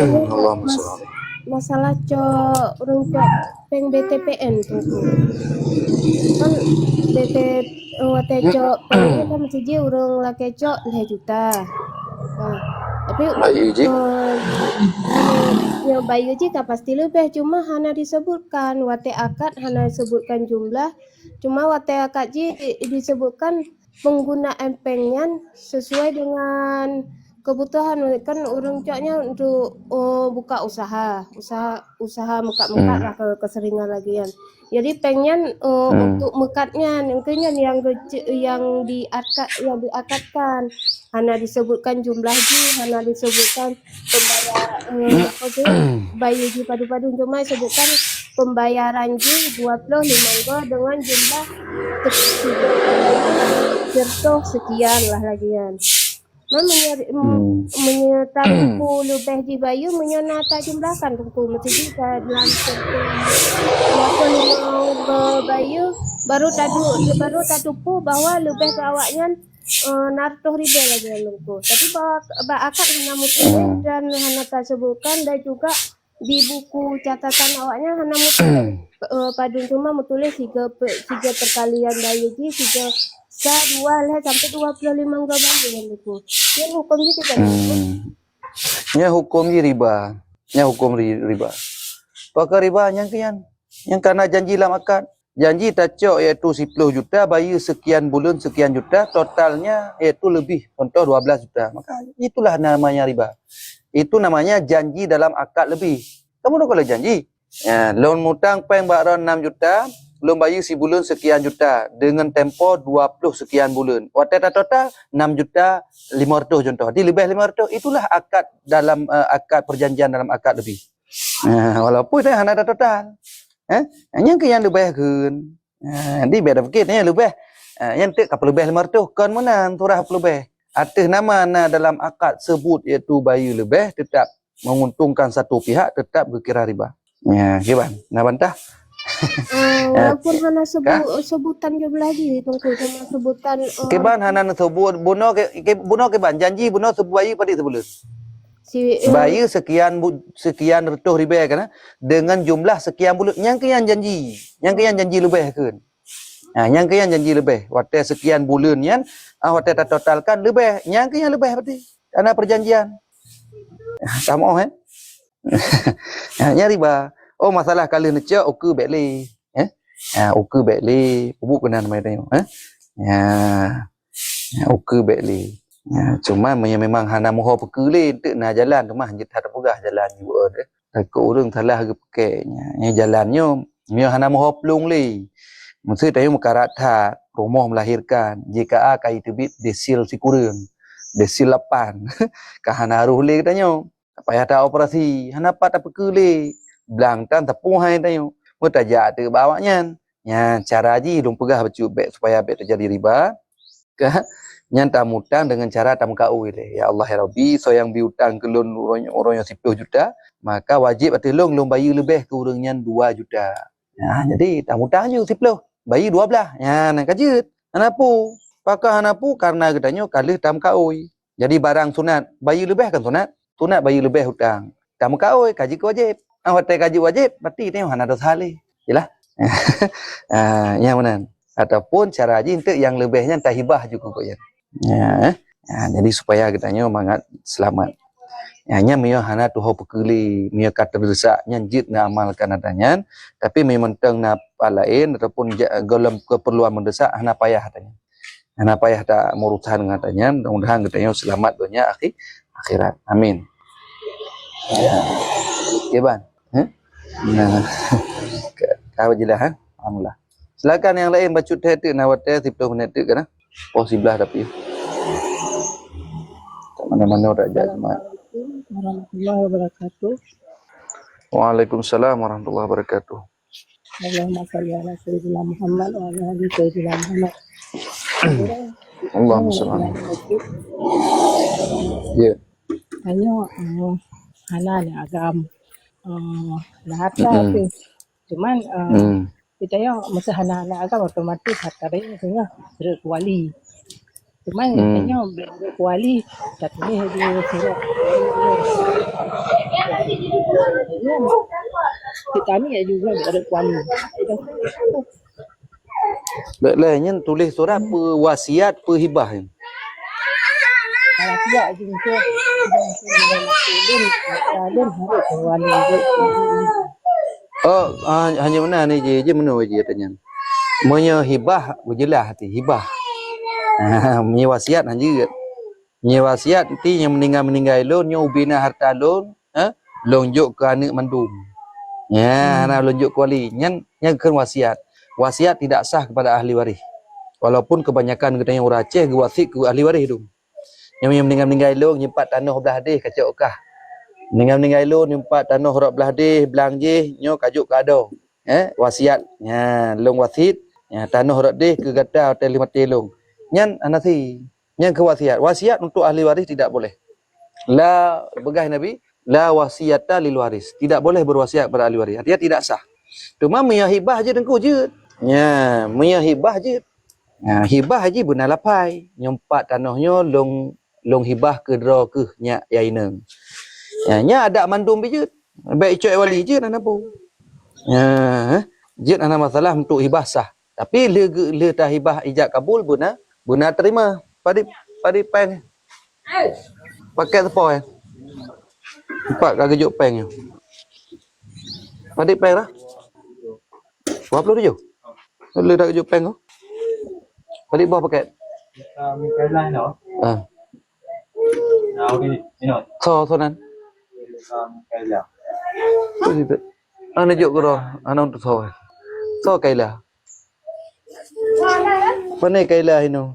Allahumma shalli. Masalah urang peng BTPN tuh. Kan BT watai peng kan siji urang laki 2 juta. Nah, tapi ya bayi uji pasti lebih cuma hana disebutkan wate akad hana disebutkan jumlah cuma wate akad disebutkan penggunaan pengnya sesuai dengan kebutuhan kan urang coknya untuk buka usaha mekat-mekat lah keseringan lagian. Jadi pengen untuk mekatnya mungkinnya yang diakadkan hanya disebutkan jumlah hanya disebutkan pembayar bayi padu-padu cuma disebutkan pembayaran 25 dengan jumlah serto sekian lah lagian. Menyertai lebih di bayu menyonata jumlahkan tungku mesti jika dalam bayu baru tadu bahwa lebih ke awaknya nartoh ribe lagi tungku tapi bahwa akad hanya mutlak dan hanya tersebutkan dan juga di buku catatan awaknya hanya mutlak padun cuma mutulis 3 perkalian bayu ji 3 2 lah sampai 25 bayi yang itu. Yang hukum gitu kan. Ya hukum riba. Ya hukum riba. Pakar riba yang kian. Yang karena janji dalam akad. Janji tacok iaitu 10 juta, bayi sekian bulan sekian juta, totalnya iaitu lebih contoh 12 juta. Maka itulah namanya riba. Itu namanya janji dalam akad lebih. Kamu dah kalau janji. Ya, loan mutang peng bakron 6 juta. Belum bayar sebulan sekian juta dengan tempo 20 sekian bulan. Waktu total 6 juta 500 contoh. Di lebih 500 itulah akad dalam akad perjanjian dalam akad lebih. Walaupun saya hanya ada total. Yang ke yang lebih kan. Di beda fikir ni lebih. Yang tak kapal lebih 500 kan mana turah lebih. Atas nama dalam akad sebut iaitu bayar lebih tetap menguntungkan satu pihak tetap berkira riba. Ya, gimana? Nak bantah? Walaupun hanya sebutan jumlah lagi tunggu cuma sebutan keban hana sebut buno keban janji buno sebut bayi pada sebulan bayi sekian ratus ribu kan dengan jumlah sekian bulan yang kian janji lebih kan yang kian janji lebih waktu sekian bulan yang waktu totalkan lebih yang kian lebih berarti karena perjanjian sama riba. Oh masalah kali necak oke bekli. Oke bekli. Ubu kena nama dia. Oke bekli. Cuma memang hana moho pekeli untuk nak jalan tu mah hanya tak pegah jalan juga dah. Takut orang salah ke pakainya. Jalannya mio hana moho pelung li. Mesti tahu mukaratha rumah melahirkan. Jika a kai tebit desil si kurang. Desil 8. Kahana ruh li katanya. payah tak operasi hana pat apa kele belang tan tepung hai tayo mutajak te bawanya nya cara ji dong pegah bacu bet supaya bet terjadi riba ke nyan tamu utang dengan cara tamu kau ile ya Allah ya Rabbi so yang biutang ke loan orang yang 10 juta maka wajib atilong long bayi lebih ke urang nyan 2 juta ya jadi tamu utang je 10 bayi 12 ya nak kajut hanapu pakah hanapu karena getanyo kalih tam kau jadi barang sunat bayi lebih kan sunat bayi lebih hutang tamu kau kaji wajib awak kaji wajib berarti tengok hana dosa le jelah yang mana ataupun cara haji untuk yang lebihnya entah hibah juga kok ya. Jadi supaya kitanya mangat selamat. Hanya mio hana tuho pekuli mio kata berdesak nyanjit na amalkan adanya tapi memang teng na lain ataupun golem keperluan mendesak hana payah katanya. Hana payah tak urusan katanya mudah-mudahan kitanya selamat dunia akhirat. Amin. Ya ban. Nah. Kau jelah ha? Alhamdulillah. Silakan yang lain baca teh nawat teh 10 minit tu kan? Possible tapi. Mana-mana dak jemaah. Warahmatullahi wabarakatuh. Waalaikumsalam warahmatullahi wabarakatuh. Allahumma shalli ala sayyidina Muhammad wa ala ali sayyidina Muhammad. Allahumma shalli. Ya. Hanya halal agam. Harta tu. Cuman kita yang masa anak-anak agak otomatis harta dia maksudnya berkuali. Cuma katanya berkuali katanya dia surat. Kita ni juga berkuali. Lainnya tulis surat wasiat hibah. Wasiat juga dan harus kuali. Oh, hanya mana ni je mana je tanya. Monya hibah berjelah hati hibah. Menye wasiat hanya. Menye wasiat nanti yang meninggal lon nyo ubina harta lon, lonjuk ke anak mandum. Ya, ana lonjuk kuali. Yang kan wasiat. Wasiat tidak sah kepada ahli waris. Walaupun kebanyakan kita yang orang Aceh wasiat ke ahli waris tu. Yang meninggal lon nyimpat tanah belah deh kacau kah. Meninggal lu nyumpat tanah rok belah deh belang je nyo kajuk kado wasiat long wasit tanah rok deh ke gata hotel 5 telong nyan anasi nyan ke wasiat untuk ahli waris tidak boleh la begah nabi la wasiata lil waris tidak boleh berwasiat pada ahli waris artinya tidak sah cuma hibah je dengku je hibah je hibah je benar lapai nyumpat tanahnya long hibah ke dro ke nyak yaineng nya ada mandum biji baik cuy wali je nak apa je ana masalah untuk hibah sah tapi le ta hibah ijab kabul guna terima padi peng pakai apa empat kagejuk peng padi peng lah 27 le dak kejuk peng padi bawa pakai Mikaela no. Now we so nan Mikaela. Ana juk gro ana untuk so kaila mana kaila hino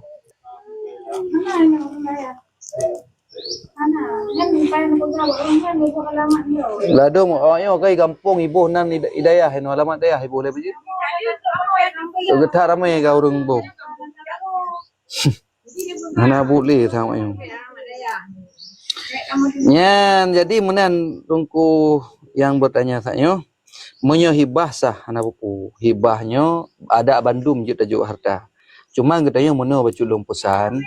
ladung yo kai kampung ibu nan hidayah hino alamat dayah ibu le biji getar ramai ka urang bo ana boleh thang ayo nyan jadi menan tungku yang bertanya saya menyo hibah sah anak buku hibahnya ada bandum je tajuk harta cuma getanya meno baculung pesan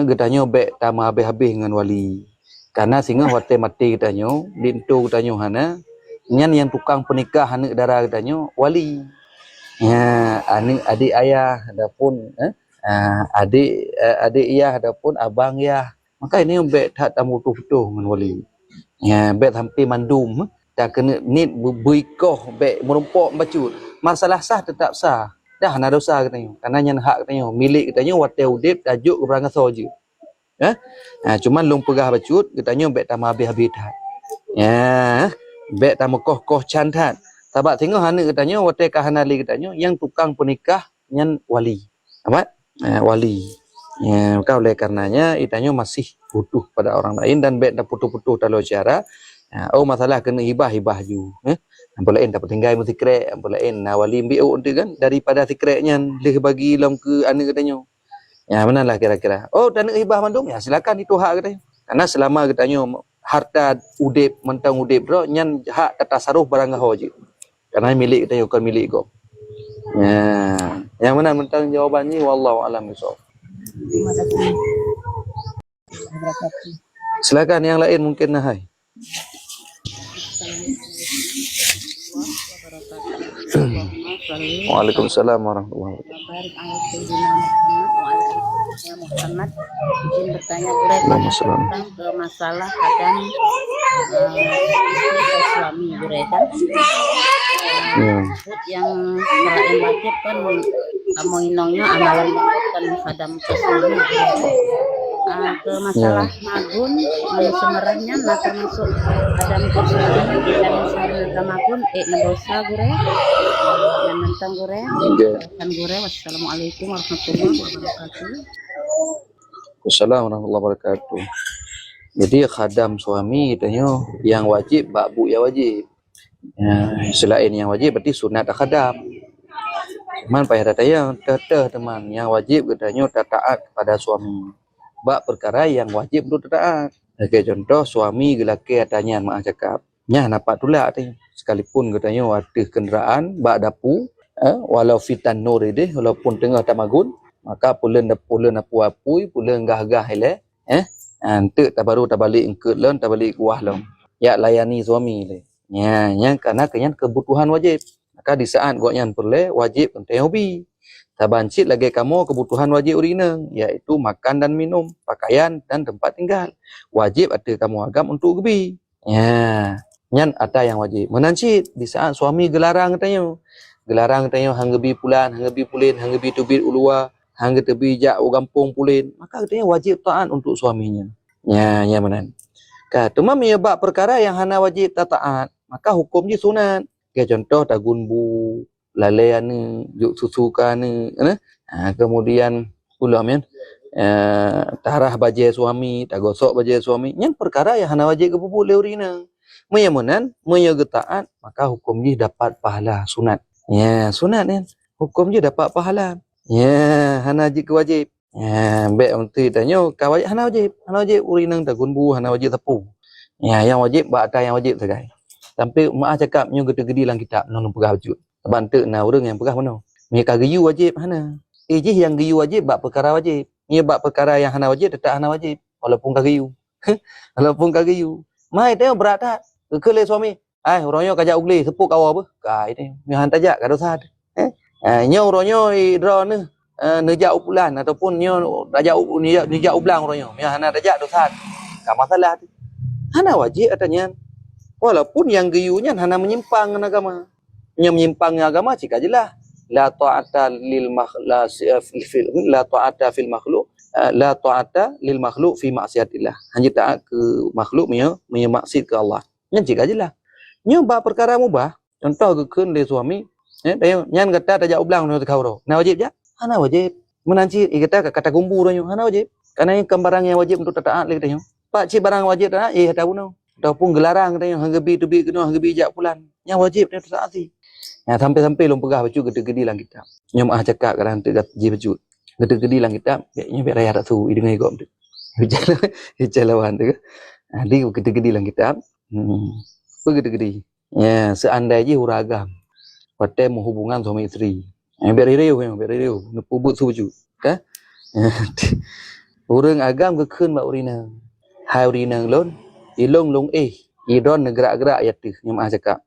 getanya bek tama habis-habis dengan wali karena singa hotel mati getanya dintu getanya hana nyan yang tukang penikah anak dara getanya wali adik ayah adapun adik ayah adapun abang ya maka ini bet tak tamu tuh dengan wali bet hampir mandum dah kena nit buikoh bet merumpok bacut masalah sah tetap sah dah ana dosa katanya karena nyan hak katanya milik katanya hotel udip tajuk keperangan saja cuman long pegah bacut katanya bet tam habis-habis dah bet tam koh cantat sebab tengok hana katanya hotel kahanali katanya yang tukang penikah nyan wali apa wali Ya, maka oleh karenanya itanyo masih butuh pada orang lain dan bet dah putuh-putuh talo cara. Oh masalah kena hibah ju. Boleh dapat tinggal mesti krek, boleh nawali biu kan daripada sikreknya leh bagi lam ke anak katanya. Ya manalah kira-kira. Oh dan hibah mandum ya silakan itu hak katanya. Karena selama katanya harta udip mentang udip bro nyan hak tatasaruf barang gaho je. Karena milik katanya bukan milik kau. Ya, yang mana mentang jawabannya wallahu alam bisawab. Terima kasih. Silakan yang lain mungkin hai. Waalaikumsalam warahmatullahi Muhammad izin bertanya tentang ke masalah kadang istri atau suami kan yang meraih wajib kan kamu inongnya amalan kan kadang ke suami ke masalah magun sebenarnya nah termasuk kadang ke suami dan misalnya ke magun ngedosa gure yang tentang gure kan gure. Wassalamualaikum warahmatullahi wabarakatuh. Assalamualaikum warahmatullahi wabarakatuh. Jadi khadam suami tanya yang wajib bakbu ya wajib. Selain yang wajib berarti sunat khadam. Man payah datanya teteh teman yang wajib katanya taat kepada suami. Bak perkara yang wajib untuk taat. Oke contoh suami gelaki katanya mak cakap. Nya nampak tula tanya. Sekalipun katanya ada kenderaan bak dapu walau fitan nur ini walaupun tengah tamagun maka pulen apu-apui pulen gah-gah ile ante tabaru tabalik engkeut lon tabalik kuah lon ya layani suami le nya karena kenyan kebutuhan wajib maka di saat goknyan perle wajib ente hobi tabancit lagi kamu kebutuhan wajib urineng yaitu makan dan minum pakaian dan tempat tinggal wajib ada kamu agam untuk gebi nyan ada yang wajib menancit di saat suami gelarang katanya hanggebi pulan hanggebi pulin hanggebi tubit ulua hangga tebi jak gampung pulin maka katanya wajib taat untuk suaminya nya menan ka cuma menyebab perkara yang hana wajib taat maka hukumnya sunat kayak contoh tagun bu lalean juk susukan kemudian ulah men tarah baje suami tagosok baje suami yang perkara yang hana wajib kepupuk leurina meyamunan menyegetaat maka hukumnya dapat pahala sunat sunat kan hukumnya dapat pahala hana wajib wajib baik untuk tanya kawajib hana wajib urinang tagun bu hana wajib tepu yang wajib bakta yang wajib segai sampai mak cakap nyo gede-gede lang kitab non pegah wujud bantu na urang yang pegah mana mereka geyu wajib hana je yang geyu wajib bak perkara wajib nya bak perkara yang hana wajib tetap hana wajib walaupun kageyu walaupun kageyu mai tengok berat tak kele suami uronyo kajak ugli sepuk kawa apa kai ni nyahan tajak ka dosa nyo uronyo idro ne nejak upulan ataupun nyo nejak ublang uronyo nyahan tajak dosa ka masalah tu hana wajib katanya walaupun yang geyunya hana menyimpang agama nya menyimpang agama cik ajalah la ta'ata lil la ta'ata lil makhluk fi maksiatillah hanya taat ke makhluk punya maksiat ke Allah nya cik ajalah nya ba perkara mubah contoh gekeun le suami nyan kata tajak ublang no tekau na wajib ja hana wajib menanci kata gumbu ro hana wajib karena yang barang yang wajib untuk taat le katanya pak cik barang wajib taat tahu no ataupun gelarang katanya hanggebi tubi kena hanggebi jak pulan yang wajib dia taat si sampai lom pegah baju gede-gede lang kita nya mah cakap kadang tu ji baju gede-gede lang kita nya be raya tak su dengai gom tu jalawan tu dia gede-gede lang kita gede-gede seandainya huragam pada hubungan suami isteri beririu nepubut su baju ka urang agam gekeun ba urina hai urina lon ilong long idon gerak-gerak ya tu nya mah cakap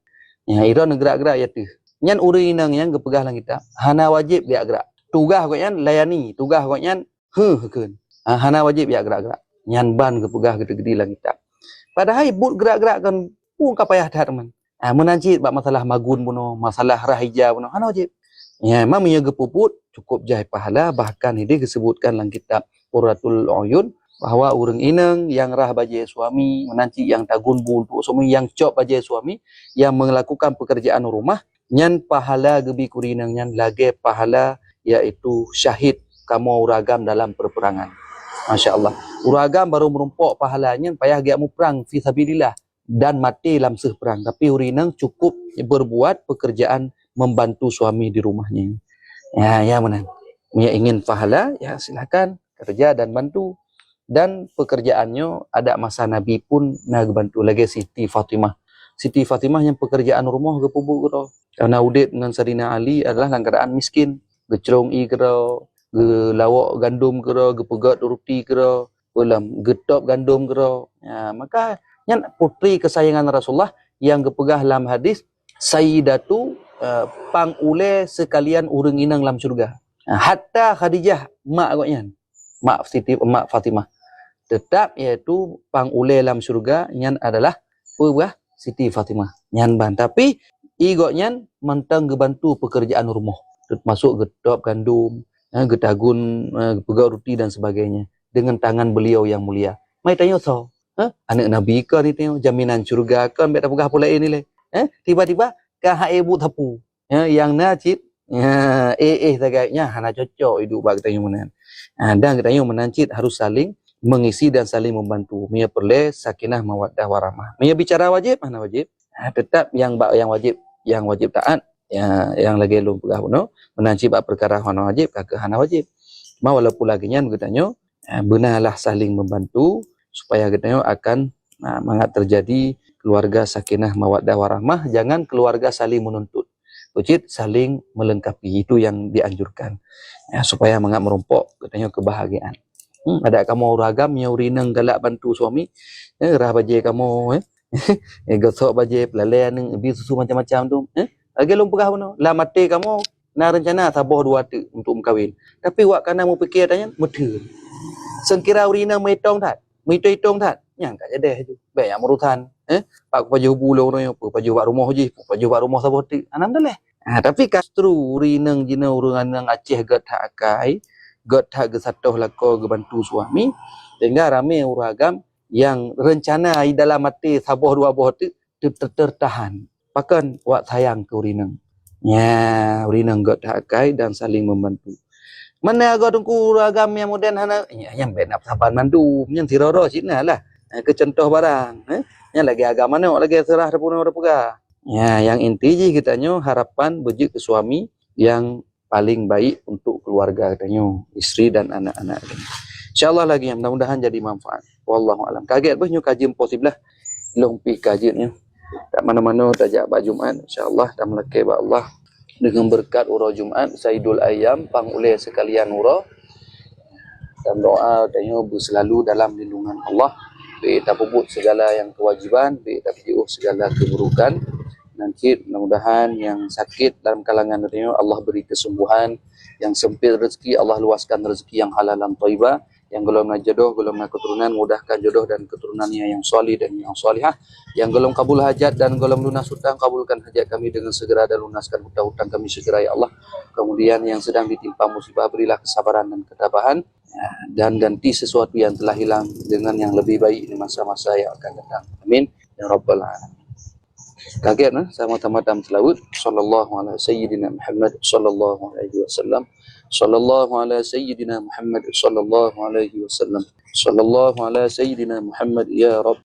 idon gerak-gerak ya tu nyan urinang yang gepegah lang kita hana wajib dia gerak tugah ko nyan layani tugah ko nyan hekeun hana wajib dia gerak-gerak nyan ban gepegah gede-gede lang kita padahal but gerak-gerak kan pun kapayah dah teman menanci bab masalah magun puno masalah rahija puno hana wajib memang nya gepuput cukup jai pahala bahkan ini disebutkan dalam kitab Qurratul Uyun bahwa urang inang yang rah baje suami menanci yang tagun bu untuk suami yang cop baje suami yang melakukan pekerjaan rumah nyan pahala gebi kurinang nyan lagi pahala yaitu syahid kamu uragam dalam perperangan. Masya Allah. Uragam baru merumpok pahalanya payah giat mu perang fi sabilillah dan mati dalam perang. Tapi urinang cukup berbuat pekerjaan membantu suami di rumahnya. Ya menang. Ia ingin pahala, ya silakan kerja dan bantu. Dan pekerjaannya ada masa Nabi pun nak bantu lagi Siti Fatimah. Siti Fatimah yang pekerjaan rumah ke pubuk kero. Karena Udit dengan Saidina Ali adalah dalam keadaan miskin. Gecerong i kero, ge lawak gandum kero, ge pegat roti kero, ulam getop gandum kero. Ya, maka yang putri kesayangan Rasulullah yang gepegah dalam hadis Sayyidatu pangule sekalian urang inang dalam surga. Hatta Khadijah mak agaknya. Mak Fatimah. Tetap iaitu pangule dalam surga yang adalah pebuah Siti Fatimah. Yang ban. Tapi igoknya mentang gebantu pekerjaan rumah. Termasuk getop gandum, getagun, pegat roti dan sebagainya. Dengan tangan beliau yang mulia. Mai tanya so, anak Nabi ke ni tengok jaminan surga kan bet pegah pula ini le. Tiba-tiba ka ibu tapu. Yang nacit tagaknya hana cocok hidup bagi tanya menan. Dan kita yang menancit harus saling mengisi dan saling membantu. Mia perle sakinah mawaddah warahmah. Mia bicara wajib mana wajib? Tetap yang wajib taat. Yang lagi belum pegah puno menancit bab perkara hana wajib ke hana wajib. Cuma walaupun lagi nyan bertanya benarlah saling membantu supaya kita akan mangat terjadi keluarga sakinah mawaddah warahmah. Jangan keluarga saling menuntut. Ucit saling melengkapi, itu yang dianjurkan supaya mangat merompok katanya kebahagiaan. Ada kamu ragam yang urinang galak bantu suami, rah baje kamu gosok baje pelalian bi susu macam-macam tu, lagi lom pegah puno lah mati kamu na rencana saboh 2 tu untuk mengkahwin, tapi wak kana mu fikir tanya mudhe sengkira urinang metong tat mitong tat nyang tak jadi tu baik yang urusan pak paju bulo no paju wak rumah je paju wak rumah saboh tu anam dah leh. Tapi kastru urinang jina urungan Aceh gat hak akai gat hak gesatoh lako gebantu suami sehingga ramai uragam yang rencana dalam mati saboh 2 boh tu tertahan pakan wak sayang ke urinang urinang gat hak akai dan saling membantu. Mana agak tungku uragam yang moden hana yang benap saban mandu yang tiroro cina lah kecontoh barang yang lagi agama mana lagi serah repuna repega. Yang inti je katanya harapan bejik ke suami yang paling baik untuk keluarga katanya, isteri dan anak-anak. InsyaAllah lagi yang mudah-mudahan jadi manfaat. Wallahu alam. Kaget bah nyu kaji positif lah. Lompi kajinya. Tak mana-mana tajak bak Jumaat insya-Allah dan melekeh ba Allah dengan berkat urau Jumaat Saidul Ayyam pangulai sekalian urau dan doa katanya berselalu dalam lindungan Allah. Kita puput segala yang kewajiban, kita jauh segala keburukan. Nanti mudah-mudahan yang sakit dalam kalangan dunia Allah beri kesembuhan, yang sempit rezeki Allah luaskan rezeki yang halal dan thayyibah, yang belum jodoh, belum keturunan mudahkan jodoh dan keturunannya yang solih dan yang solihah, yang belum kabul hajat dan belum lunas hutang kabulkan hajat kami dengan segera dan lunaskan hutang-hutang kami segera ya Allah. Kemudian yang sedang ditimpa musibah berilah kesabaran dan ketabahan dan ganti sesuatu yang telah hilang dengan yang lebih baik di masa-masa yang akan datang. Amin ya rabbal alamin. Kaget sama tamadam selawat sallallahu alaihi sayyidina Muhammad sallallahu alaihi wasallam sallallahu alaihi sayyidina Muhammad sallallahu alaihi wasallam sallallahu alaihi sayyidina Muhammad ya Rabb